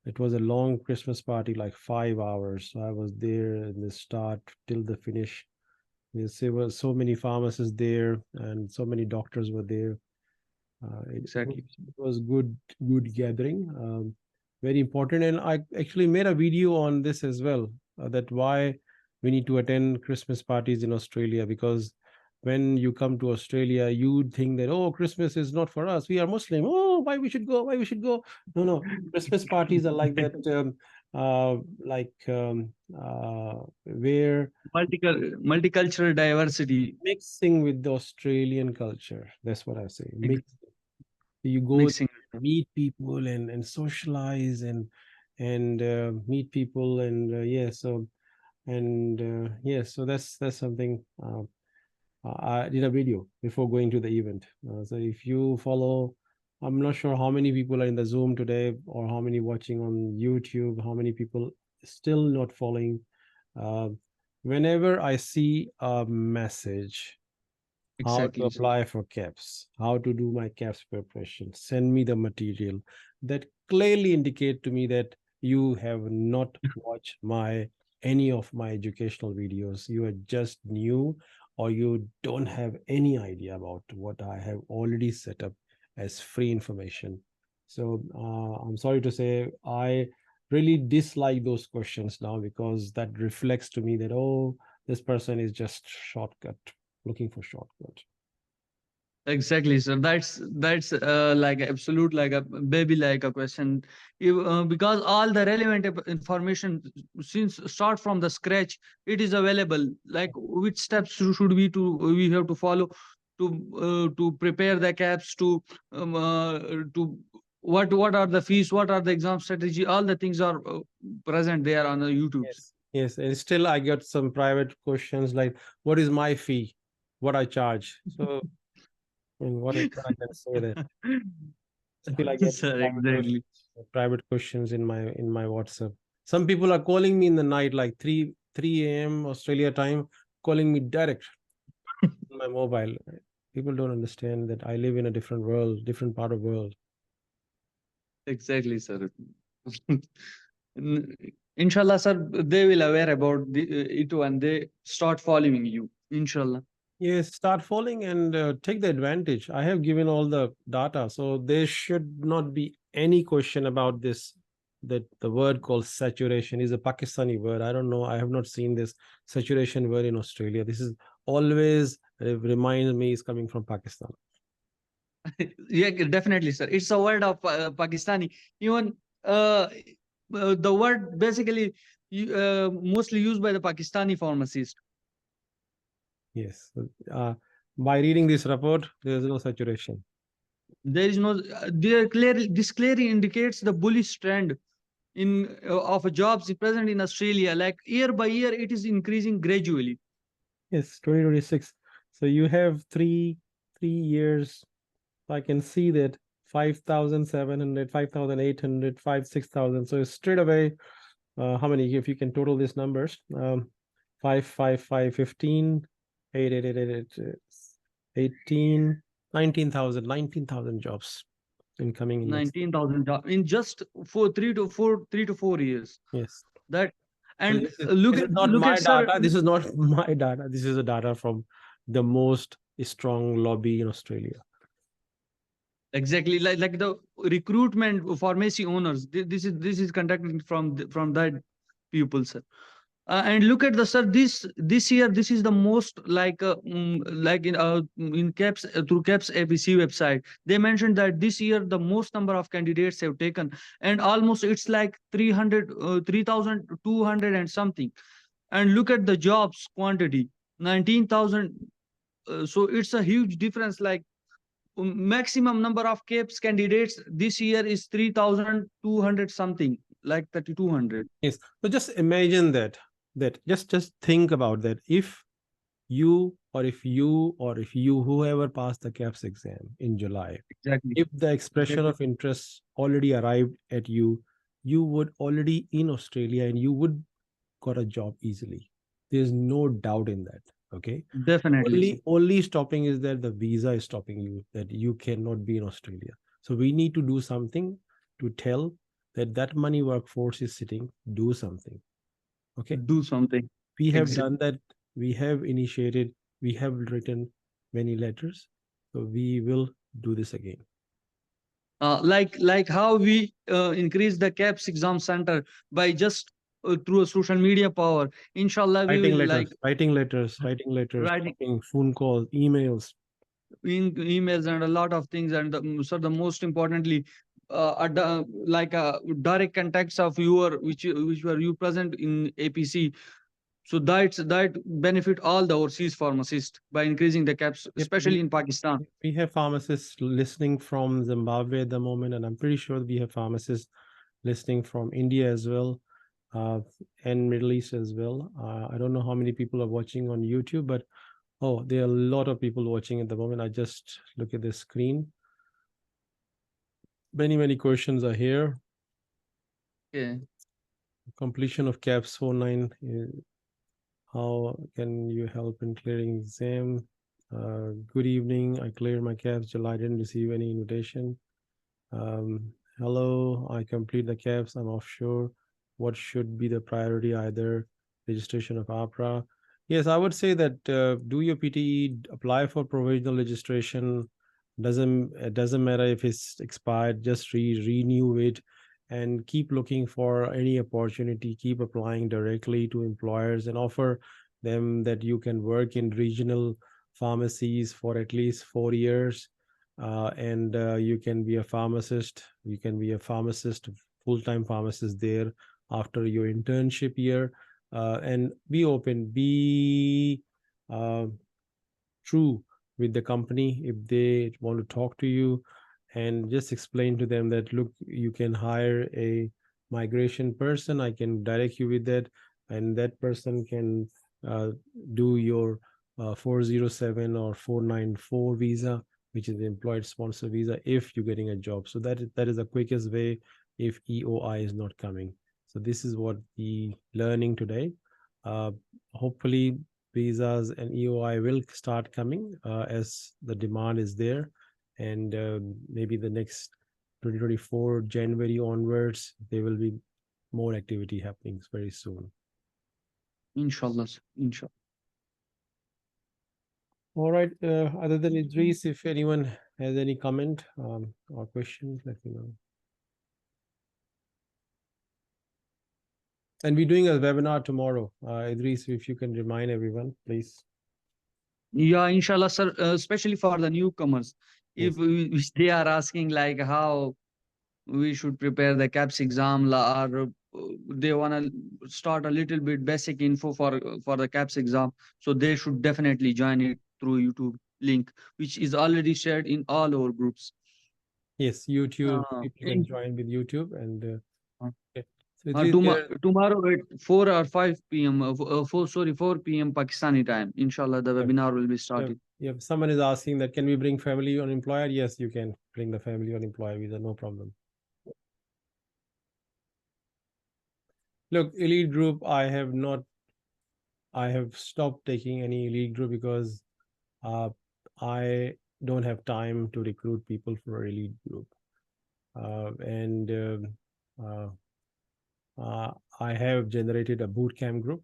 It was a long Christmas party, like 5 hours. So I was there in the start till the finish. There were so many pharmacists there, and so many doctors were there. exactly. It was good gathering, very important. And I actually made a video on this as well, that why we need to attend Christmas parties in Australia, because when you come to Australia, you think that, oh, Christmas is not for us. We are Muslim. Oh, why we should go? Why we should go? No. Christmas parties are like that, where Multicultural diversity. mixing with the Australian culture. That's what I say. You go Mixing. meet people and socialize and meet people, and so that's something. I did a video before going to the event. So if you follow, I'm not sure how many people are in the Zoom today or how many watching on YouTube, how many people still not following. Whenever I see a message, how to Exactly, sir. apply for Kaps, how to do my Kaps preparation, send me the material, that clearly indicate to me that you have not watched any of my educational videos. You are just new, or you don't have any idea about what I have already set up as free information. So I'm sorry to say, I really dislike those questions now, because that reflects to me that, oh, this person is just looking for shortcut. Exactly, sir. That's like absolute, like a baby like a question. Because all the relevant information since start from the scratch, it is available. Like which steps should we have to follow to prepare the Kaps, to what are the fees, what are the exam strategy, all the things are present there on the YouTube. Yes, and still I get some private questions like, what is my fee, what I charge? So what I can say that still I get Sir, exactly. private questions in my WhatsApp. Some people are calling me in the night, like 3 a.m. Australia time, calling me direct on my mobile. People don't understand that I live in a different world, different part of world. Exactly, sir. Inshallah, sir, they will aware about it when they start following you. Inshallah. Yes, start following and take the advantage. I have given all the data, so there should not be any question about this. That the word called saturation is a Pakistani word. I don't know. I have not seen this saturation word in Australia. This is always reminds me is coming from Pakistan. Yeah, definitely, sir. It's a word of Pakistani. Even the word basically mostly used by the Pakistani pharmacist. Yes. By reading this report, there is no saturation. There is no. There clearly this clearly indicates the bullish trend in of jobs present in Australia. Like year by year, it is increasing gradually. Yes, 2026. So you have three years. I can see that 5,700, 5,800, 6,000. So straight away, how many? If you can total these numbers, 5, 15, 18, 19,000 jobs incoming in next. 19,000 jobs in just 3 to 4 years. Yes. That So and this is not look my at sir. data. This is not my data. This is a data from the most strong lobby in Australia. Exactly, like the recruitment pharmacy owners. This is conducted from that people, sir. And look at the sir. This year, this is the most like in Kaps through Kaps ABC website. They mentioned that this year the most number of candidates have taken, and almost it's like 3,200 and something. And look at the jobs quantity, 19,000. So it's a huge difference. Like maximum number of Kaps candidates this year is 3,200 something, like 3,200. Yes. So just imagine that just think about that. If you whoever passed the Caps exam in July, Exactly. if the expression of interest already arrived at you, you would already in Australia and you would got a job easily. There's no doubt in that. Okay. Definitely. Only stopping is that the visa is stopping you, that you cannot be in Australia. So we need to do something to tell that money workforce is sitting, do something. Okay. Do something. We have Exactly. done that. We have initiated, we have written many letters. So we will do this again. Like how we increase the Caps exam center by just through a social media power. Inshallah, we Writing will letters, writing talking, phone calls, emails. emails and a lot of things. And so the most importantly, like a direct contacts of your which were you present in APC. So that benefit all the overseas pharmacists by increasing the Caps, especially in Pakistan. We have pharmacists listening from Zimbabwe at the moment, and I'm pretty sure we have pharmacists listening from India as well, and Middle East as well. I don't know how many people are watching on YouTube, but oh, there are a lot of people watching at the moment. I just look at the screen. Many questions are here. Yeah. Completion of Caps 49. How can you help in clearing exam? Good evening. I cleared my Caps July. I didn't receive any invitation. Hello, I complete the Caps. I'm offshore. What should be the priority? Either registration of APRA. Yes, I would say that do your PTE, apply for provisional registration. It doesn't matter if it's expired, just renew it and keep looking for any opportunity. Keep applying directly to employers and offer them that you can work in regional pharmacies for at least 4 years. And you can be a pharmacist. You can be a pharmacist, full-time pharmacist there after your internship year. And be open, be true with the company if they want to talk to you, and just explain to them that, look, you can hire a migration person. I can direct you with that, and that person can do your 407 or 494 visa, which is the employed sponsor visa, if you're getting a job. So that is the quickest way if EOI is not coming. So this is what the learning today. Hopefully visas and EOI will start coming as the demand is there, and maybe the next 2024 January onwards there will be more activity happening very soon. Inshallah, sir. Inshallah. All right. Other than Idris, if anyone has any comment or question, let me know. And we're doing a webinar tomorrow. Idris, if you can remind everyone, please. Yeah, inshallah, sir. Especially for the newcomers, Yes. if they are asking like how we should prepare the Kaps exam, or they want to start a little bit basic info for the Kaps exam, so they should definitely join it through YouTube link, which is already shared in all our groups. Yes, YouTube. People can In- join with YouTube and. uh, Okay. So Idris, tomorrow at 4 or 5 p.m. 4 p.m. Pakistani time. Inshallah, the webinar will be started. yeah, someone is asking that can we bring family on employer? Yes, you can bring the family on employer visa, no problem. Look, elite group, I have stopped taking any elite group because I don't have time to recruit people for elite group. I have generated a boot camp group,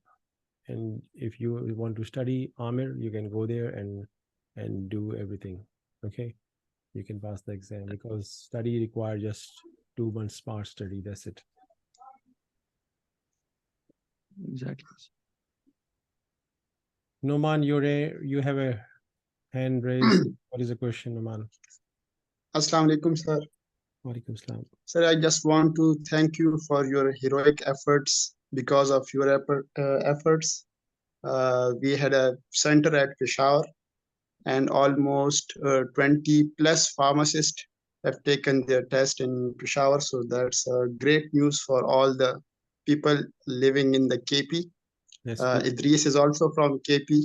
and if you want to study Amir, you can go there and do everything. Okay, you can pass the exam because study requires just 2 months smart study. That's it. Exactly. Noman, you have a hand raised. What is the question, Noman? Assalamu alaikum, sir. Walaikum salam. Sir, I just want to thank you for your heroic efforts. Because of your efforts, we had a center at Peshawar, and almost 20 plus pharmacists have taken their test in Peshawar. So that's great news for all the people living in the KP. Idris is also from KP.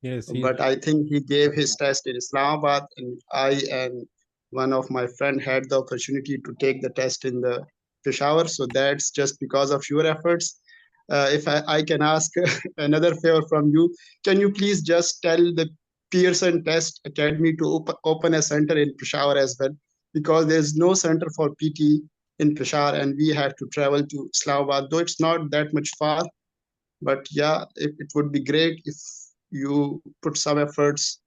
Yes, But I think he gave his test in Islamabad, and I and one of my friend had the opportunity to take the test in the Peshawar. So that's just because of your efforts. If I can ask another favor from you, can you please just tell the Pearson Test Academy to open a center in Peshawar as well? Because there's no center for PT in Peshawar, and we have to travel to Islamabad, though it's not that much far. But yeah, it would be great if you put some efforts.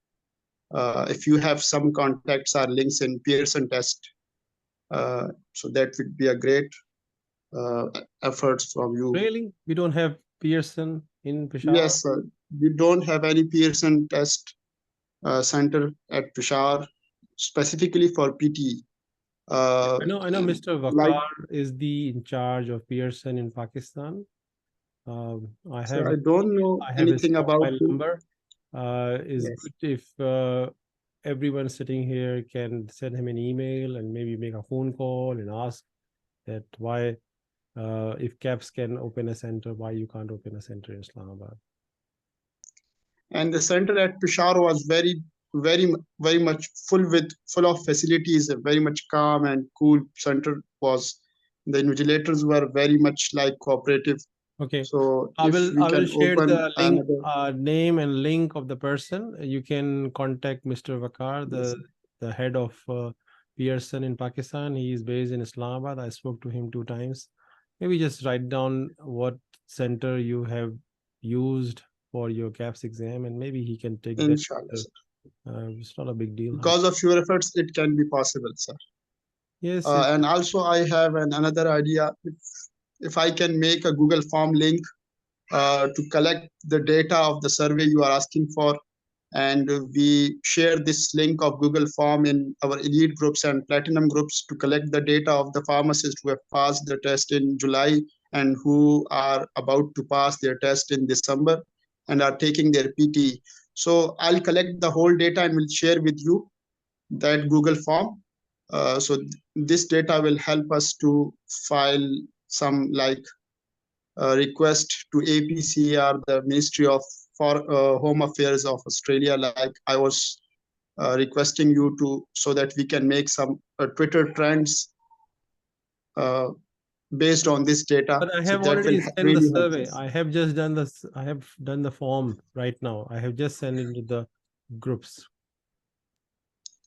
If you have some contacts or links in Pearson Test, so that would be a great efforts from you. Really? We don't have Pearson in Peshawar? Yes, sir. We don't have any Pearson Test center at Peshawar specifically for PT. I know Mr. Vakar Like, is in charge of Pearson in Pakistan. I have I don't know his anything about mobile you. number. Is Yes. good if everyone sitting here can send him an email and maybe make a phone call and ask that why if Kaps can open a center, why you can't open a center in Islamabad. And the center at Peshawar was very much full of facilities. A very much calm and cool center was. The invigilators were very much like cooperative. Okay. So I if we will can share open the link, another, name and link of the person. You can contact Mr. Vakar, yes, the head of Pearson in Pakistan. He is based in Islamabad. I spoke to him 2 times. Maybe just write down what center you have used for your Kaps exam, and maybe he can take that. inshallah, sir. It's not a big deal. Because of your efforts, it can be possible, sir. Yes. And also, I have another idea. If I can make a Google form link to collect the data of the survey you are asking for, and we share this link of Google form in our elite groups and platinum groups to collect the data of the pharmacists who have passed the test in July and who are about to pass their test in December and are taking their PT. So I'll collect the whole data and will share with you that Google form. So this data will help us to file some like request to APC or the Ministry of Home Affairs of Australia, like I was requesting you to, so that we can make some Twitter trends based on this data. But I So have that already will sent the really help survey. us. I have just done this. I have done the form right now. I have just sent it to the groups.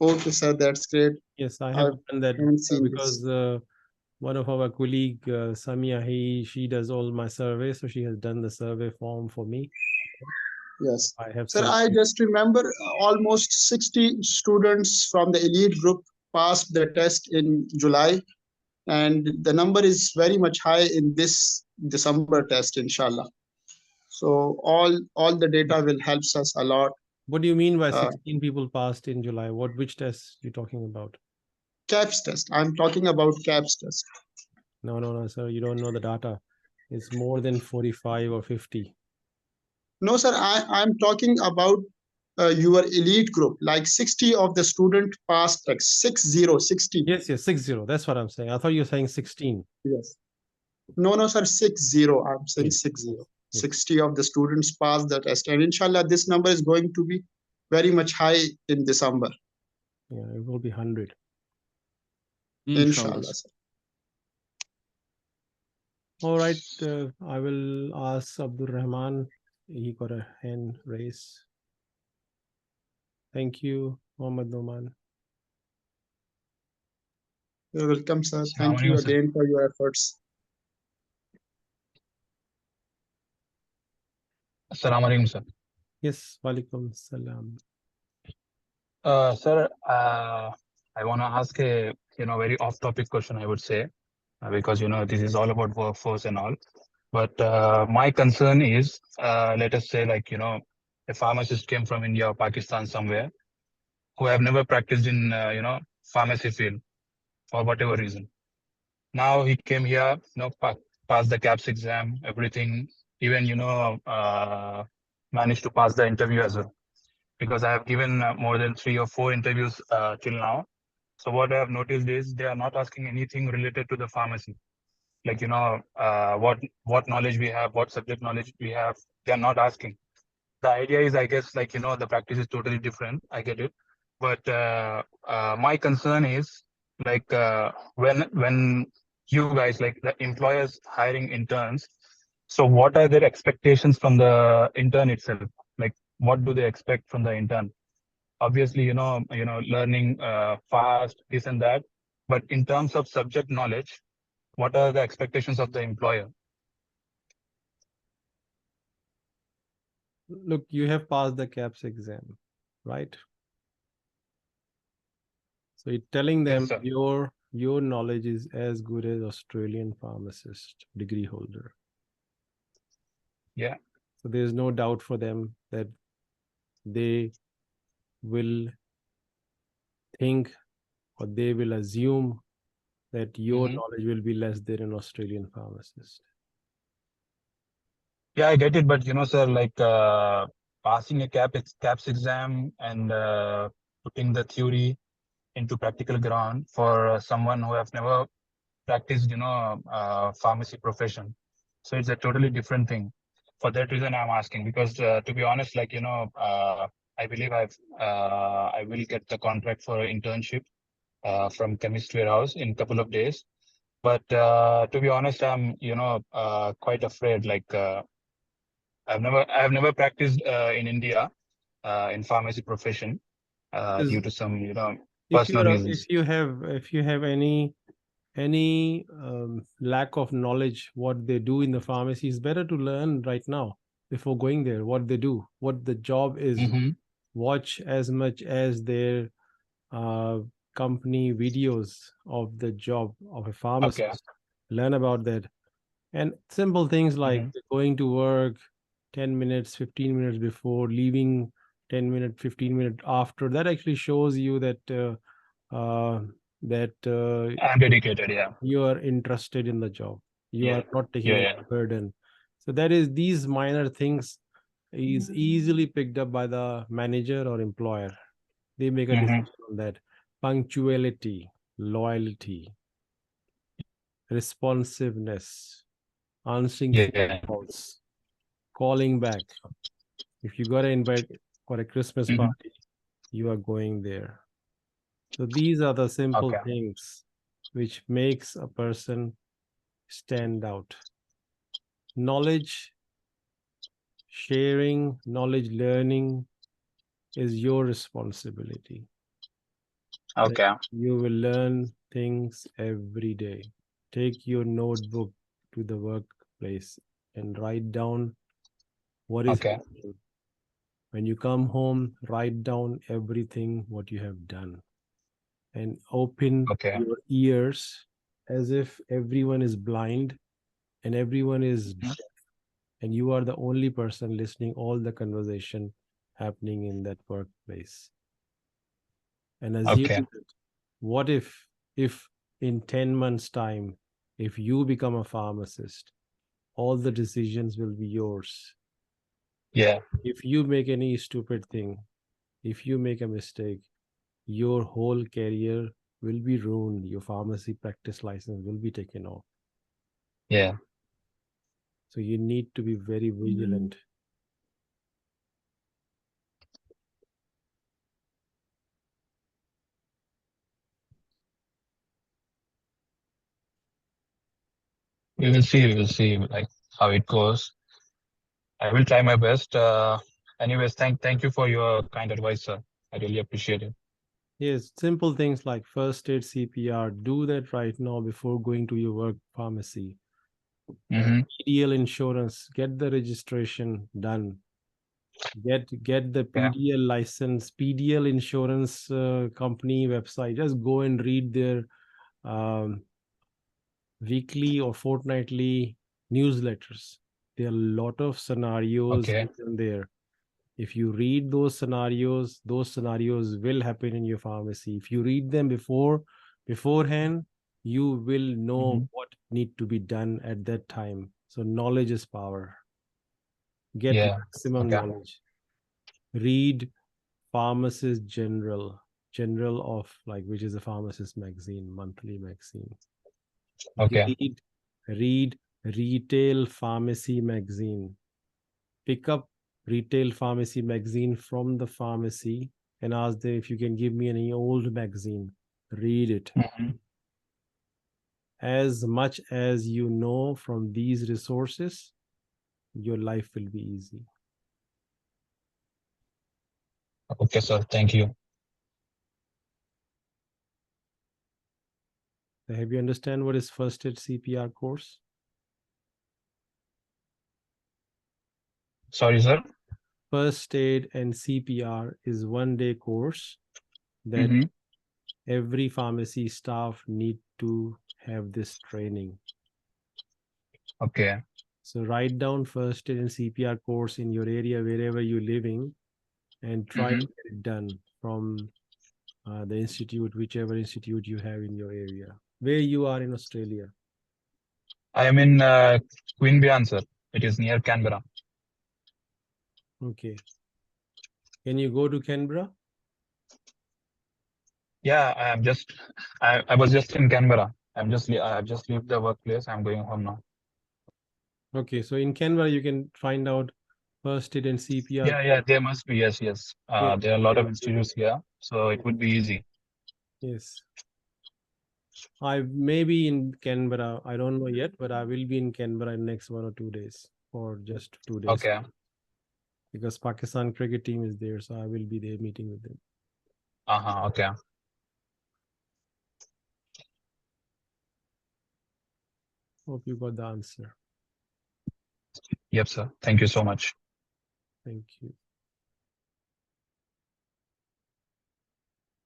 Okay, sir, that's great. Yes, I I have done that haven't seen because one of our colleague, Samia, she does all my survey, so she has done the survey form for me. Yes. I have Sir, seen. I just remember almost 60 students from the elite group passed the test in July, and the number is very much high in this December test, inshallah. So all the data will helps us a lot. What do you mean by Uh, 16 people passed in July? Which test you talking about? Kaps test. I'm talking about Kaps test. No, sir. You don't know the data. It's more than 45 or 50. No, sir, I'm talking about your elite group. Like 60 of the student passed, like 60. Yes, 60. That's what I'm saying. I thought you were saying 16. Yes. No, sir, 60. I'm saying Yes, 60. yes. 60 of the students passed the test. And inshallah, this number is going to be very much high in December. Yeah, it will be 100. Inshallah, sir. All right. I will ask Abdul Rahman. He got a hand raise. Thank you, Mohammed Noman. You're welcome, sir. Assalamu Thank you alaikum, sir. again for your efforts. Assalamu alaikum, sir. Yes, walaikum salam. Sir, I want to ask a very off-topic question, I would say, because this is all about workforce and all. But my concern is, let us say, like a pharmacist came from India or Pakistan somewhere, who have never practiced in pharmacy field for whatever reason. Now he came here, passed the Kaps exam, everything, even managed to pass the interview as well. Because I have given more than 3 or 4 interviews till now. So what I have noticed is they are not asking anything related to the pharmacy. Like, what knowledge we have, what subject knowledge we have, they are not asking. The idea is, I guess, like, the practice is totally different. I get it. But my concern is, like, when you guys, like the employers hiring interns, so what are their expectations from the intern itself? Like, what do they expect from the intern? Obviously, learning fast, this and that. But in terms of subject knowledge, what are the expectations of the employer? Look, you have passed the Kaps exam, right? So you're telling them Yes, sir. your knowledge is as good as Australian pharmacist degree holder. Yeah. So there's no doubt for them that they will think or they will assume that your knowledge will be less than an Australian pharmacist. Yeah, I get it, but sir, like passing a Kaps exam and putting the theory into practical ground for someone who have never practiced, pharmacy profession. So it's a totally different thing. For that reason, I'm asking, because to be honest, like I believe I will get the contract for internship from Chemist Warehouse in a couple of days. But to be honest, I'm quite afraid. Like I've never practiced in India in pharmacy profession due to some personal reasons. If you have any lack of knowledge what they do in the pharmacy, it's better to learn right now before going there what they do, what the job is. Watch as much as their company videos of the job of a pharmacist. Learn about that, and simple things like going to work 10 minutes 15 minutes before, leaving 10 minutes 15 minutes after. That actually shows you that I'm dedicated. Yeah. you are interested in the job. You Yeah. are not taking a burden. So that is, these minor things is easily picked up by the manager or employer. They make a decision on that. Punctuality, loyalty, responsiveness, answering phone calls, calling back. If you got an invite for a Christmas party, you are going there. So these are the simple things which makes a person stand out. Knowledge sharing, knowledge learning is your responsibility. Okay. You will learn things every day. Take your notebook to the workplace and write down what is happening. When you come home, write down everything what you have done and open Okay. your ears as if everyone is blind and everyone is Mhm. deaf, and you are the only person listening all the conversation happening in that workplace. And assume Okay. that what if in 10 months time, if you become a pharmacist, all the decisions will be yours. Yeah. If you make any stupid thing, if you make a mistake, your whole career will be ruined. Your pharmacy practice license will be taken off. Yeah. So you need to be very vigilant. We will see. We will see like how it goes. I will try my best. Anyways, thank you for your kind advice, sir. I really appreciate it. Yes, simple things like first aid, CPR, do that right now before going to your work pharmacy. Mm-hmm. PDL insurance, get the registration done. Get the Yeah. PDL license, PDL insurance company website. Just go and read their um, weekly or fortnightly newsletters. There are a lot of scenarios Okay. written there. If you read those scenarios will happen in your pharmacy. If you read them beforehand, you will know Mhm. what need to be done at that time. So knowledge is power. Get Yeah. maximum Okay. knowledge. Read Pharmacist General of, like, which is a pharmacist magazine, monthly magazine. Okay. Read Retail Pharmacy magazine. Pick up Retail Pharmacy magazine from the pharmacy and ask them if you can give me any old magazine. Read it. Mhm. As much as you know from these resources, your life will be easy. Okay, sir. Thank you. Have you understand what is first aid CPR course? Sorry, sir. First aid and CPR is 1 day course that Mm-hmm. every pharmacy staff need to have this training. Okay. So write down first aid and CPR course in your area, wherever you're living, and try to Mm-hmm. get it done from the institute, whichever institute you have in your area. Where you are in Australia. I am in Queanbeyan, sir. It is near Canberra. Okay. Can you go to Canberra? Yeah, I was just in Canberra. I just left the workplace. I'm going home now. Okay, so in Canberra you can find out first aid and CPR. Yeah, there must be. Yes, yes. Yes, There are a lot of institutes here, so it would be easy. yes. I may be in Canberra. I don't know yet, but I will be in Canberra in next 1 or 2 days, or just 2 days. Okay. Because Pakistan cricket team is there, so I will be there meeting with them. Uh-huh. Okay. Hope you got the answer. Yep, sir. Thank you so much. Thank you.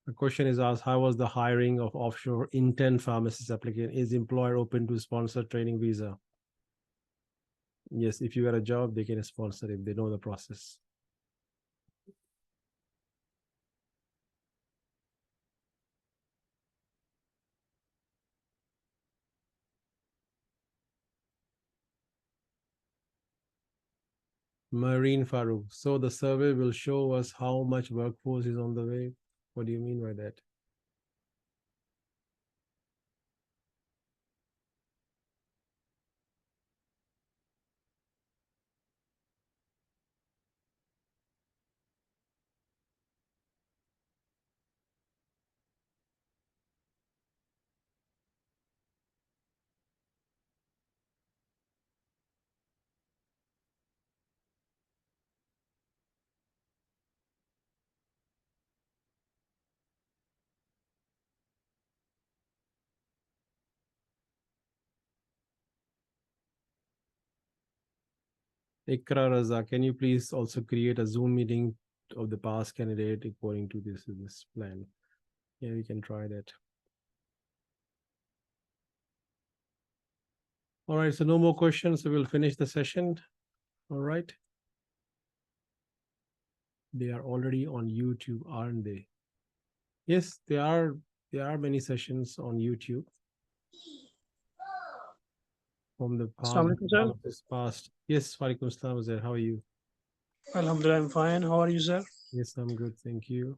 The question is asked, how was the hiring of offshore intern pharmacist applicant? Is employer open to sponsor training visa? Yes, if you get a job, they can sponsor if they know the process. Marine Farouk. So the survey will show us how much workforce is on the way. What do you mean by that? Ikra Raza, can you please also create a Zoom meeting of the past candidate according to this plan? Yeah, we can try that. All right, so no more questions, so we'll finish the session. All right. They are already on YouTube, aren't they? Yes, there are many sessions on YouTube from the past. Yes, Walaikum Assalam, Zaid. How are you? Alhamdulillah, I'm fine. How are you, sir? Yes, I'm good, thank you.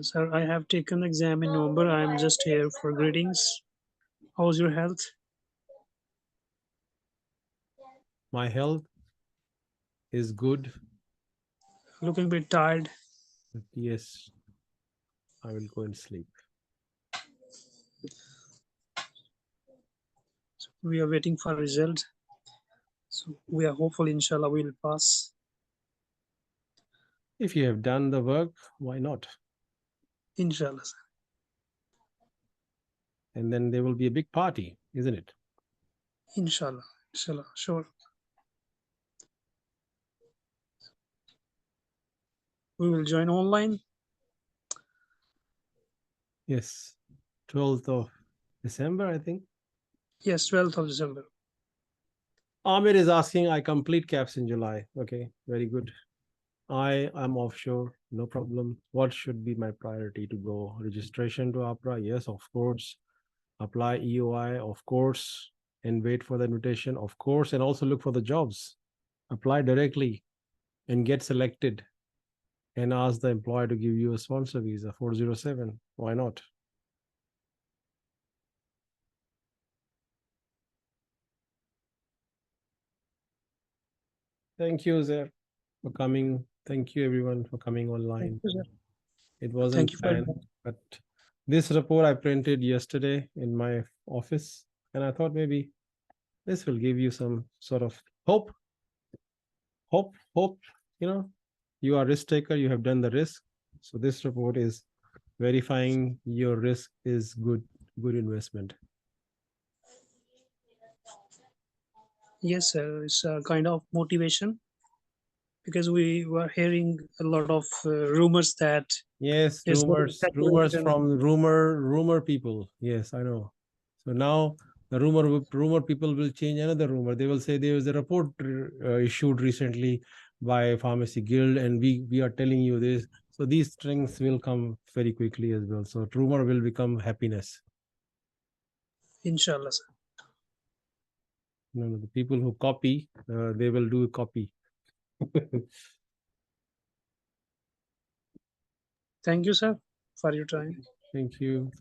Sir, I have taken the exam in November. I'm just here for greetings. How's your health? My health is good. Looking a bit tired. But yes, I will go and sleep. We are waiting for result. So we are hopeful, inshallah, we'll pass. If you have done the work, why not? Inshallah, sir. And then there will be a big party, isn't it? Inshallah. Inshallah. Sure. We will join online. Yes, 12th of December, I think. Yes, 12th of December. Amir is asking, I complete Kaps in July. Okay, very good. I am offshore, no problem. What should be my priority to go? Registration to APRA? Yes, of course. Apply EOI? Of course. And wait for the invitation? Of course. And also look for the jobs. Apply directly and get selected and ask the employer to give you a sponsor visa, 407. Why not? Thank you, Zer, for coming. Thank you, everyone, for coming online. Thank you, sir. It wasn't Thank you for planned, but this report I printed yesterday in my office, and I thought maybe this will give you some sort of hope. Hope, you know, you are a risk taker, you have done the risk. So this report is verifying your risk is good investment. Yes, sir. It's a kind of motivation because we were hearing a lot of rumors that Yes, there's rumors saturation. from rumor people. Yes, I know. So now the rumor people will change another rumor. They will say there was a report issued recently by Pharmacy Guild, and we are telling you this. So these things will come very quickly as well. So rumor will become happiness. Inshallah, sir. No, the people who copy, they will do copy. Thank you, sir, for your time. Thank you.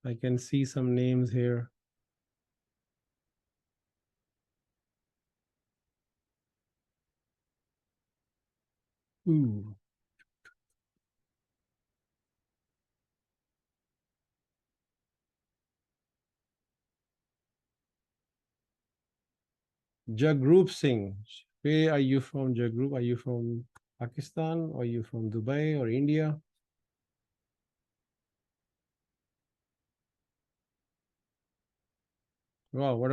I can see some names here. Ooh. Jagrup Singh. Where are you from, Jagrup? Are you from Pakistan? Or are you from Dubai or India? Wow, what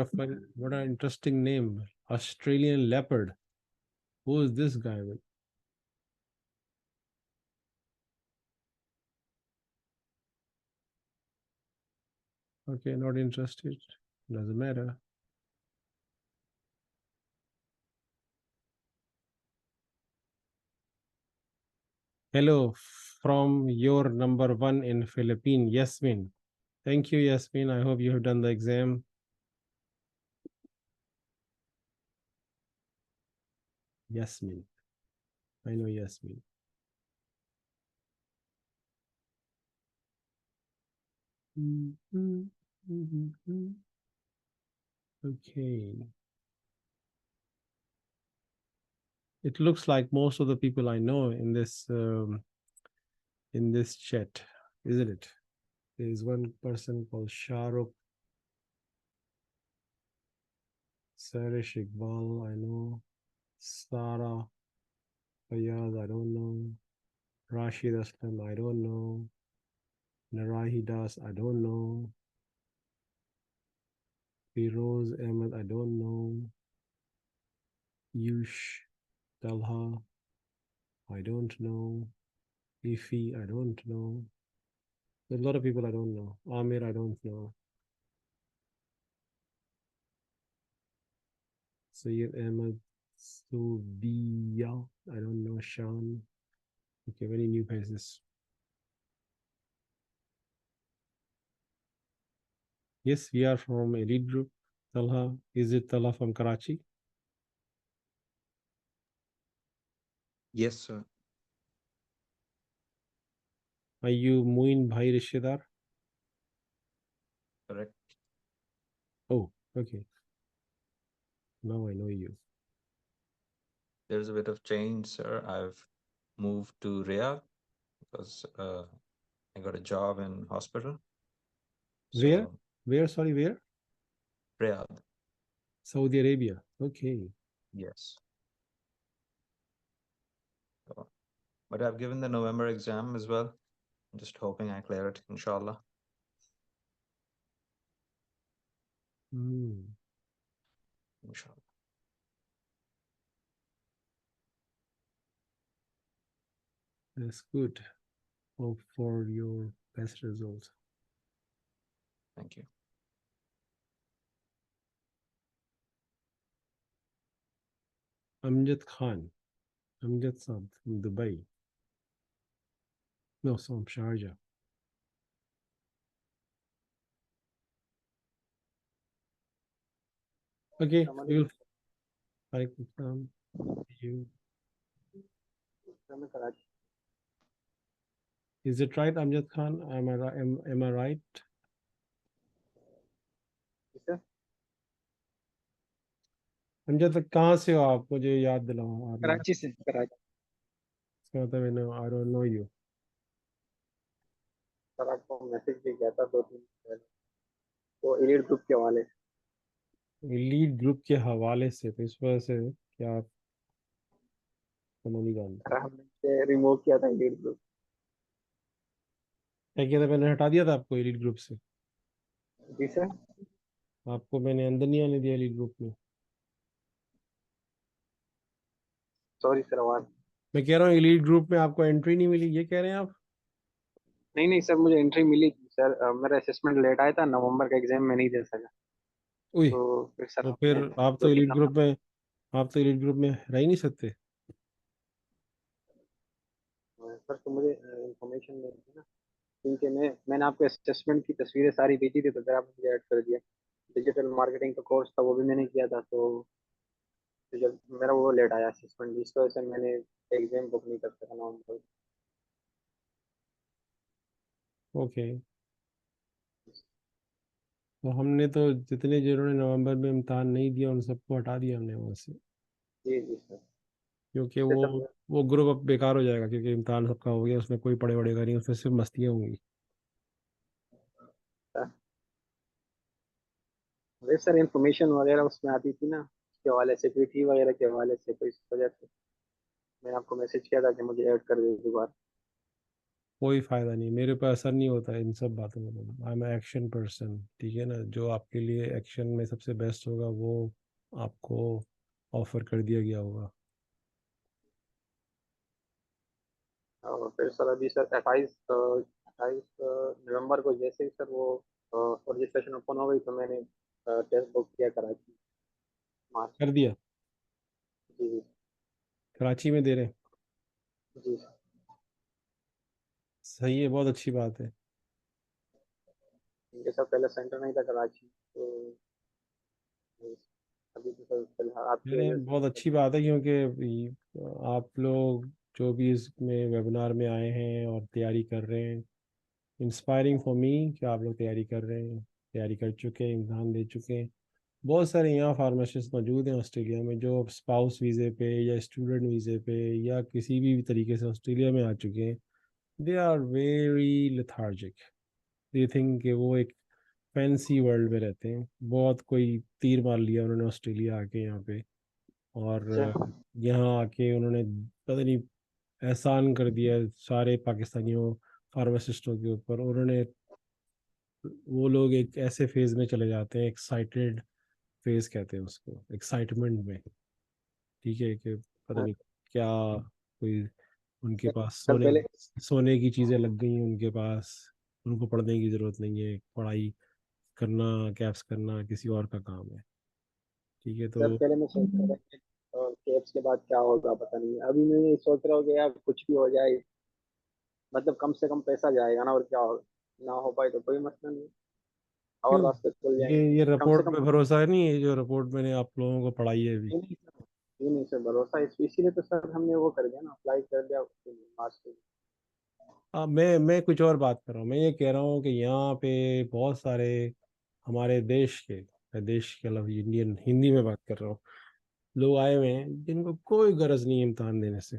an interesting name. Australian leopard. Who is this guy with? Okay, not interested. Doesn't matter. Hello from your number one in Philippines, Yasmin. Thank you, Yasmin. I hope you have done the exam. Yasmin. I know Yasmin. Okay. It looks like most of the people I know in this chat, isn't it? There's one person called Shahrukh, Sarish Iqbal, I know. Sarah Fayaz, I don't know. Rashid Aslam, I don't know. Narahi Das, I don't know. Firoz Ahmed, I don't know. Yush Talha, I don't know. Ifi, I don't know. There's a lot of people I don't know. Amir, I don't know. Sayyid Ahmed, Subiya, I don't know. Shan. Okay, very new faces. Yes, we are from elite group. Talha, is it Talha from Karachi? Yes, sir. Are you Muin Bhai Rishidar? Correct. Oh, okay. Now I know you. There's a bit of change, sir. I've moved to Riyadh because I got a job in hospital. Where? So Where? Sorry, where? Riyadh, Saudi Arabia. Okay. yes. So, but I've given the November exam as well. I'm just hoping I clear it, inshallah. Hmm. Inshallah. That's good. Hope for your best results. Thank you. Amjad Khan. Amjad Saab from Dubai. No, from Sharjah. Okay, we'll. You. Is it right, Amjad Khan? Am I right? Amjad कहाँ से हो आप? मुझे याद दिलाओ आप। कराची से। कराची। इसका मतलब है ना, I don't know you. Sir आपको मैसेज भी किया था 2 दिन पहले, वो एलिट ग्रुप के हवाले से। लीड ग्रुप के हवाले से, तो इस वजह से क्या आप समझ नहीं जानते? सर हमने रिमूव किया था एलिट ग्रुप। क्या किया था? मैंने हटा दिया था आपको एलीट ग्रुप से। जी सर। आपको मैंने अंदर नहीं आने दिया एलीट ग्रुप में। सॉरी सर आवाज। मैं कह रहा हूँ एलीट ग्रुप में आपको एंट्री नहीं मिली, ये कह रहे हैं आप? नहीं नहीं सर, मुझे एंट्री मिली थी सर। मेरा असेसमेंट लेट आया था, नवंबर का एग्जाम में नहीं दे सका। उई, तो फिर सर तो फिर हमने आप तो 2-3 एलीट ग्रुप में, आप तो एलीट ग्रुप में रह ही नहीं सकते। सर तो मुझे इंफॉर्मेशन नहीं थी ना, क्योंकि मैंने आपको असेसमेंट की तस्वीरें सारी भेजी थी, तो फिर आपने मुझे ऐड कर दिया। डिजिटल मार्केटिंग का कोर्स था, वो भी मैंने किया था। तो जब मेरा वो लेट आया असेसमेंट, जिस वजह से मैंने एग्जाम बुक नहीं कर सका नवंबर। ओके, तो हमने तो जितने जिन्होंने नवंबर में इम्तहान नहीं दिया उन सबको हटा दिया हमने वहाँ से, जी जी सर। क्योंकि इससे सर वो ग्रुप अब बेकार हो जाएगा, क्योंकि इम्तहान सबका हो गया, उसमें कोई पढ़े पढ़ेगा नहीं, उसमें सिर्फ मस्तियाँ होंगी। वैसे सर इंफॉर्मेशन वगैरह उसमें आती थी ना, उसके हवाले से, सिक्योरिटी वगैरह के हवाले से, तो इस वजह से मैंने आपको मैसेज किया था कि मुझे ऐड कर दे दोबारा। कोई फायदा नहीं, मेरे पे असर नहीं होता है इन सब बातों में। आई एम एक्शन पर्सन, ठीक है ना? जो आपके लिए एक्शन में सबसे बेस्ट होगा वो आपको ऑफर कर दिया गया होगा। और फिर सर अभी सर 28 नवंबर को जैसे ही सर वो रजिस्ट्रेशन ओपन हो गई, तो मैंने टेस्ट बुक किया कराची मार्च। कर दिया? जी जी। कराची में दे रहे हैं? जी सर। सही है, बहुत अच्छी बात है। इनके सर पहले सेंटर नहीं था कराची, तो अभी तो सर फिलहाल आपकी अरे वजह बहुत से। अच्छी बात है, क्योंकि आप लोग जो भी इसमें वेबिनार में आए हैं और तैयारी कर रहे हैं, इंस्पायरिंग फॉर मी कि आप लोग तैयारी कर रहे हैं, तैयारी कर चुके हैं, इम्तहान दे चुके हैं। बहुत सारे यहाँ फार्मासिस्ट मौजूद हैं ऑस्ट्रेलिया में जो स्पाउस वीज़े पे या स्टूडेंट वीज़े पे या किसी भी तरीके से ऑस्ट्रेलिया में आ चुके हैं। They are very lethargic, they think कि वो एक फैंसी वर्ल्ड में रहते हैं। बहुत कोई तीर मार लिया उन्होंने ऑस्ट्रेलिया आके यहाँ पे, और यहाँ आके उन्होंने पता नहीं एहसान कर दिया सारे पाकिस्तानियों फार्मासिस्टों के ऊपर। उन्होंने वो लोग एक ऐसे फेज में चले जाते हैं, एक्साइटेड फेज कहते हैं उसको, एक्साइटमेंट में, ठीक है, कि पता हाँ, नहीं क्या, कोई उनके पास सर पहले सोने की चीज़ें लग गई हैं उनके पास, उनको पढ़ने की ज़रूरत नहीं है, पढ़ाई करना, कैप्स करना किसी और का काम है, ठीक है। तो सर पहले मैं सोच रहा था कि कैप्स के बाद क्या होगा पता नहीं, अभी मैं ये सोच रहा हूँ कि यार कुछ भी हो जाए, मतलब कम से कम पैसा जाएगा ना, और क्या होगा, ना हो पाए तो कोई मसला नहीं, और क्यों, रास्ते खुल ये जाएंगे कम से रिपोर्ट कम। पे भरोसा है नहीं, ये जो रिपोर्ट मैंने आप लोगों को पढ़ाई है अभी। ये नहीं सर, ये नहीं सर भरोसा इसीलिए तो सर हमने वो कर दिया ना, अप्लाई कर दिया मार्च में। मैं कुछ और बात कर रहा हूँ, मैं ये कह रहा हूँ कि यहाँ पे बहुत सारे हमारे देश के, मैं देश के अलावा इंडियन हिंदी में बात कर रहा हूँ, लोग आए हुए हैं जिनको कोई गरज नहीं है इम्तहान देने से,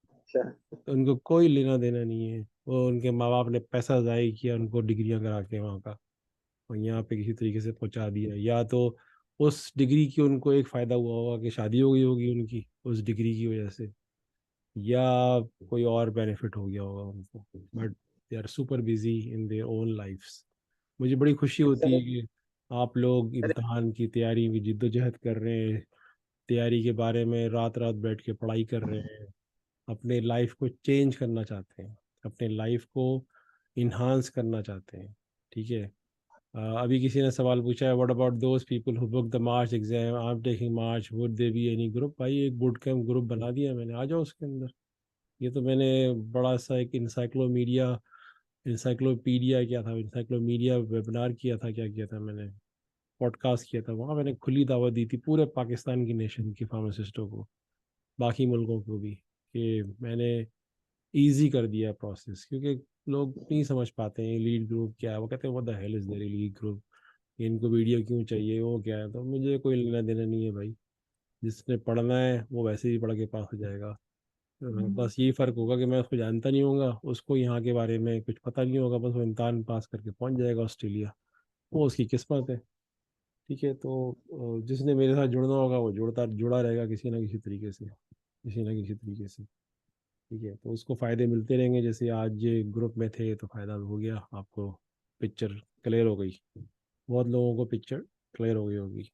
अच्छा। तो उनको कोई लेना देना नहीं है, वो उनके माँ बाप ने पैसा ज़ाय किया उनको डिग्रियां करा के वहाँ का, और यहाँ पे किसी तरीके से पहुँचा दिया, या तो उस डिग्री की उनको एक फ़ायदा हुआ होगा कि शादी हो गई होगी उनकी उस डिग्री की वजह से, या कोई और बेनिफिट हो गया होगा उनको, but they are super busy in their own lifes. मुझे बड़ी खुशी होती सर है कि आप लोग अरे इम्तहान की तैयारी में जिद्दोजहद कर रहे हैं, तैयारी के बारे में रात रात बैठ के पढ़ाई कर रहे हैं, अपने लाइफ को चेंज करना चाहते हैं, अपने लाइफ को इन्हांस करना चाहते हैं, ठीक है। अभी किसी ने सवाल पूछा है, what about those people who book the March exam, I am taking March, would they be any group? भाई एक बूट कैंप ग्रुप बना दिया मैंने, आ जाओ उसके अंदर। ये तो मैंने बड़ा सा एक इंसाइक्लोपीडिया क्या था, इंसाइक्लोमीडिया वेबिनार किया था, क्या किया था मैंने, पॉडकास्ट किया था, वहाँ मैंने खुली दावत दी थी पूरे पाकिस्तान की नेशन की फार्मासिस्टों को, बाकी मुल्कों को भी, कि मैंने इजी कर दिया प्रोसेस, क्योंकि लोग नहीं समझ पाते हैं लीड ग्रुप क्या है, वो कहते हैं what the hell is their lead group, इनको वीडियो क्यों चाहिए, वो क्या है, तो मुझे कोई लेना देना नहीं है भाई, जिसने पढ़ना है वो वैसे ही पढ़ के पास हो जाएगा। बस यही फ़र्क होगा कि मैं उसको जानता नहीं होगा, उसको यहाँ के बारे में कुछ पता नहीं होगा, बस वो इम्तहान पास करके पहुँच जाएगा ऑस्ट्रेलिया, वो उसकी किस्मत है, ठीक है। तो जिसने मेरे साथ जुड़ना होगा वो जुड़ा रहेगा किसी ना किसी तरीके से, किसी ना किसी तरीके से, ठीक है। तो उसको फ़ायदे मिलते रहेंगे, जैसे आज ये ग्रुप में थे तो फ़ायदा हो गया आपको, पिक्चर क्लियर हो गई, बहुत लोगों को पिक्चर क्लियर हो गई होगी।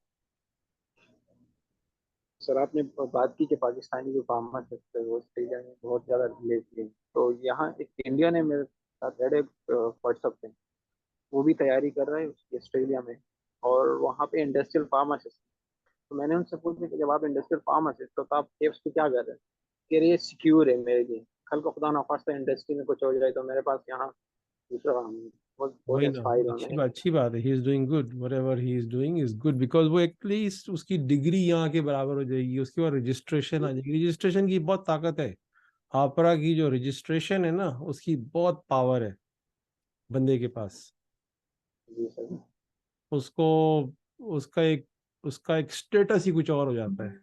सर आपने बात की कि पाकिस्तानी जो फार्मर है वो ऑस्ट्रेलिया में बहुत ज़्यादा लेते हैं, तो यहाँ एक इंडिया ने मेरे साथ ऐड व्हाट्सएप पे, वो भी तैयारी कर रहा है उसकी ऑस्ट्रेलिया में, और वहाँ पे इंडस्ट्रियल फार्मासिस्ट। तो मैंने उनसे पूछा कि जब आप इंडस्ट्रियल फार्मासिस्ट हो तो आप केप्स पे क्या कर रहे हैं, कह रहे ये सिक्योर है मेरे लिए, कल को खुदा ना खास्ता इंडस्ट्री में कुछ हो जाए तो मेरे पास यहाँ दूसरा काम है। बहुत वही ना, इंस्पायर हूँ अच्छी मैं। बात, अच्छी बात है, he is doing good, whatever he is doing is good, because वो एटलीस्ट उसकी डिग्री यहाँ के बराबर हो जाएगी, उसके बाद रजिस्ट्रेशन आ जाएगी, रजिस्ट्रेशन की बहुत ताकत है, आपरा की जो रजिस्ट्रेशन है ना उसकी बहुत पावर है बंदे के पास, जी सर। उसको उसका एक स्टेटस ही कुछ और हो जाता है,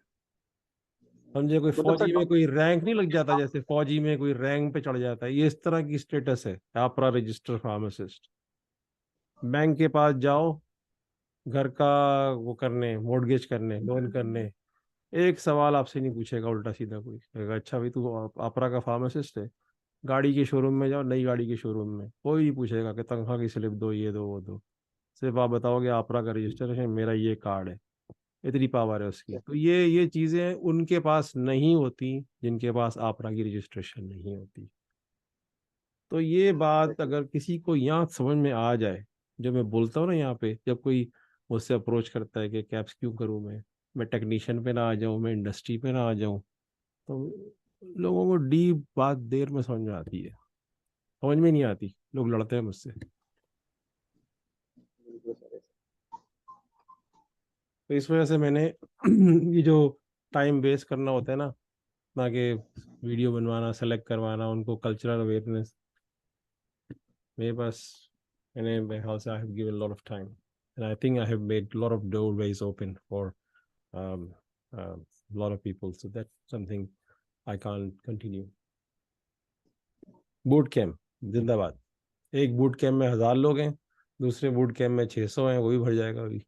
समझे, कोई मतलब सर फौजी में कोई रैंक नहीं लग जाता, जैसे फौजी में कोई रैंक पे चढ़ जाता है, ये इस तरह की स्टेटस है आपरा रजिस्टर फार्मासिस्ट। बैंक के पास जाओ, घर का वो करने, मोर्टगेज करने, लोन करने, एक सवाल आपसे नहीं पूछेगा उल्टा सीधा कोई, कहेगा अच्छा भाई तू आपरा का फार्मासिस्ट है। गाड़ी के शोरूम में जाओ, नई गाड़ी के शोरूम में कोई नहीं पूछेगा कि तनख्वाह की स्लिप दो, ये दो वो दो, सिर्फ आप बताओगे आपरा का रजिस्टर है, मेरा ये कार्ड है, इतनी पावर है उसकी। तो ये चीज़ें उनके पास नहीं होती जिनके पास आपरा की रजिस्ट्रेशन नहीं होती। तो ये बात अगर किसी को यहाँ समझ में आ जाए, जो मैं बोलता हूँ ना, यहाँ पे जब कोई मुझसे अप्रोच करता है कि कैप्स क्यों करूँ मैं टेक्नीशियन पे ना आ जाऊँ, मैं इंडस्ट्री पे ना आ जाऊँ, तो लोगों को डीप बात देर में समझ में आती है, समझ में नहीं आती, लोग लड़ते हैं मुझसे। बिल्कुल सर। तो इस वजह से मैंने ये जो टाइम वेस्ट करना होता है ना कि वीडियो बनवाना, सेलेक्ट करवाना, उनको कल्चरल अवेयरनेस, मेरे पास, मैंने मेरे ख्याल से I have given lot of time and I think I have made lot of doorways open for um, lot of people, so that's something I can't continue. Boot camp जिंदाबाद, एक boot camp में 1,000 लोग हैं, दूसरे boot camp में 600 हैं, वो भी भर जाएगा अभी,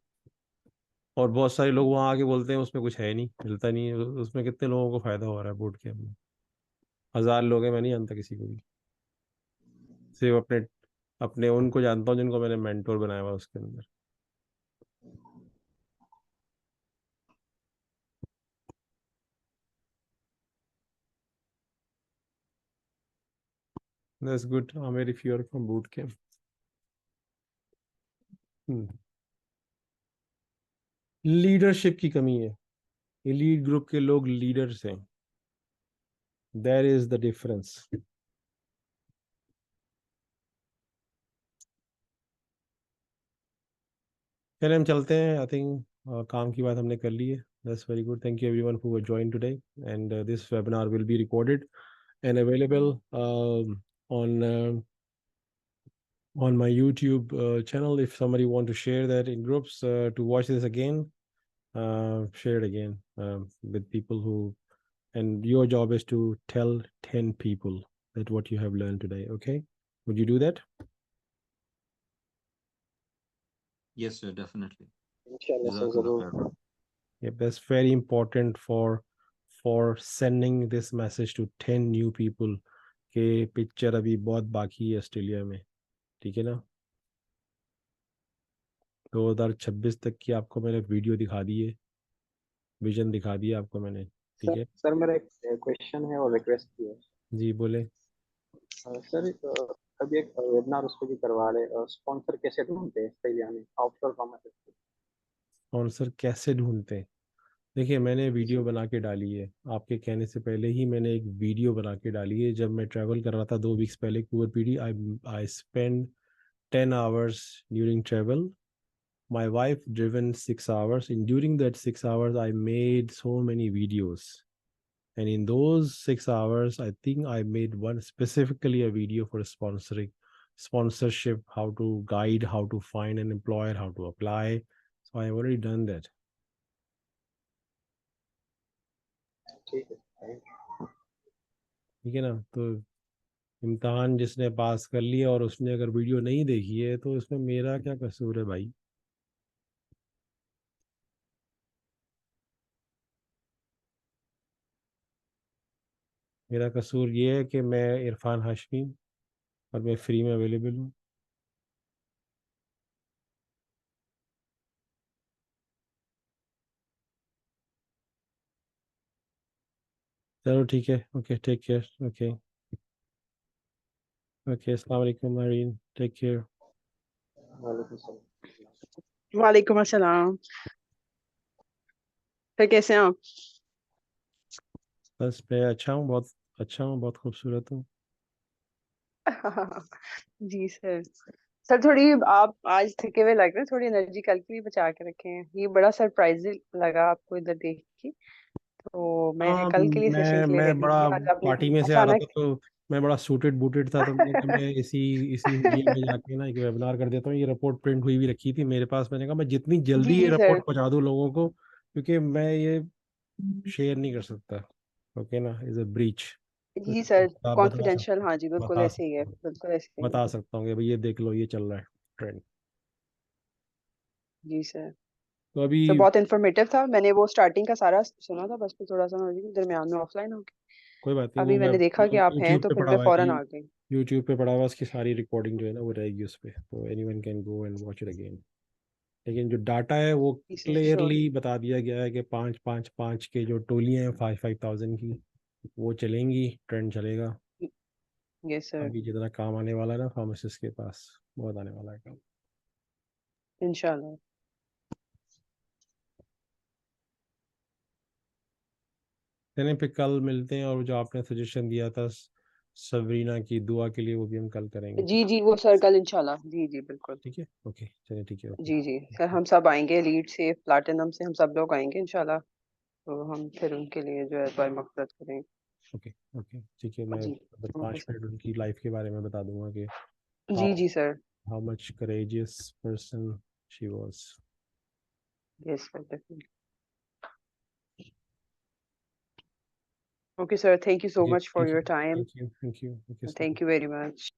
और बहुत सारे लोग वहाँ आके बोलते हैं उसमें कुछ है नहीं, मिलता नहीं है, उसमें कितने लोगों को फायदा हो रहा है बूट कैंप में? 1,000 लोग हैं, मैं नहीं जानता किसी को भी, सिर्फ अपने अपने उनको जानता हूँ जिनको मैंने मेंटोर बनाया हुआ उसके अंदर। That's good, Amir, if you are from boot camp. Leadership की कमी है, एलीट ग्रुप के लोग लीडर्स हैं, देयर इज द डिफरेंस। चलिए हम चलते हैं। आई थिंक काम की बात हमने कर ली है। That's very good. Thank you everyone who were join today and this webinar will be recorded and available on my YouTube channel. If somebody want to share that in groups to watch this again, share it again with people who, and your job is to tell 10 people that what you have learned today. Okay, would you do that? Yes, sir, definitely. इंशाल्लाह sir Jazakallah जरूर। khair. Yeah, that's very important for sending this message to 10 new people कि picture अभी बहुत बाकी है Australia में, ठीक है ना। 2026 तक की आपको मैंने वीडियो दिखा दी है, विजन दिखा दिया आपको मैंने, ठीक है। सर मेरा एक क्वेश्चन है और रिक्वेस्ट भी है। जी बोले। सर अभी एक वेबिनार उस पर भी करवा रहे, स्पॉन्सर कैसे ढूंढते हैं ऑस्ट्रेलिया में ऑफशोर फार्मासिस्ट? स्पॉन्सर कैसे ढूंढते हैं? देखिए मैंने वीडियो बना के डाली है, आपके कहने से पहले ही मैंने एक वीडियो बना के डाली है। जब मैं ट्रैवल कर रहा था 2 वीक्स पहले कूवर I spend 10 hours during travel. My wife driven 6 hours. In during that 6 hours, I made so many videos. And in those 6 hours, I think I made one specifically a video for sponsorship, how to guide, how to find an employer, how to apply. So I have already done that. ठीक है, thank you। ठीक है ना। तो इम्तहान जिसने पास कर लिया और उसने अगर वीडियो नहीं देखी है तो उसमें मेरा क्या कसूर है भाई। मेरा कसूर ये है कि मैं इरफान हाशमी और मैं फ्री में अवेलेबल हूँ। चलो ठीक है, okay, take care. Okay okay, अस्सलाम वालेकुम मरीन, टेक केयर। वालेकुम सलाम। वालेकुम अस्सलाम। फिर कैसे हैं आप? बस मैं अच्छा हूँ, बहुत अच्छा हूँ, बहुत खूबसूरत हूँ। जी सर। सर थोड़ी आप आज थके हुए लग रहे हैं, थोड़ी एनर्जी कल की भी बचा के रखें। ये बड़ा सरप्राइजिंग लगा आपको इधर देख के, तो मैं हाँ, कल के लिए सेशन के लिए मैं रेडी बड़ा थी। आज आपने पार्टी में से आ रहा था अचानक तो मैं बड़ा सूटेड बूटेड था, तो मैंने कहा मैं इसी इसी मीडिया में जाके ना एक वेबिनार कर देता हूँ। ये रिपोर्ट प्रिंट हुई भी रखी थी मेरे पास, मैंने कहा मैं जितनी जी जल्दी ये जी रिपोर्ट सर। पहुंचा दूँ लोगों को, क्योंकि मैं ये शेयर नहीं कर सकता। ओके ना, इज अ ब्रीच। जी सर, आप कॉन्फिडेंशियल। हाँ जी, बिल्कुल बता ऐसे ही है, सकता हूँ, बिल्कुल ऐसे ही है। बता सकता हूँ कि भाई ये देख लो, ये चल रहा है ट्रेंड। जी सर। तो अभी सर बहुत इन्फॉर्मेटिव था, मैंने वो स्टार्टिंग का सारा सुना था, बस फिर थोड़ा सा मैं दरमियान में ऑफलाइन हो गई। कोई बात नहीं, वो अभी मैं मैंने देखा कि आप हैं यूट्यूब तो पे फिर पड़ा मैं हुआ है फौरन कि आ गई। यूट्यूब पे पड़ा हुआ है, उसकी सारी रिकॉर्डिंग जो है ना वो रहेगी उस पे, तो anyone can go and watch it again. लेकिन जो डाटा है वो जी सर, श्योर। क्लियरली बता दिया गया है कि 5-5-5 के जो टोलियां हैं 5-5 thousand की, वो चलेंगी, ट्रेंड चलेगा। यस सर, अभी जितना काम आने वाला है ना फार्मासिस्ट के पास, बहुत आने वाला है काम। इंशाल्लाह। चलें फिर कल मिलते हैं, और जो आपने सजेशन दिया था सबरीना की दुआ के लिए, वो भी हम कल करेंगे। जी जी, वो सर कल इंशाल्लाह। जी जी बिल्कुल। ठीक है, ओके, चलिए ठीक है, ओके। जी जी सर, हम सब आएंगे, लीड से प्लाटिनम से हम सब लोग आएंगे इंशाल्लाह। तो हम फिर उनके लिए जो है दुआ मग़फ़िरत करेंगे। ओके ओके ठीक है, मैं जी अगर ओके 5 मिनट सर। उनकी लाइफ के बारे में बता दूंगा कि जी हाउ जी sir. How much courageous person she was. Yes sir, definitely. Okay sir, thank you so much for your time. Thank you, okay. Thank you very much.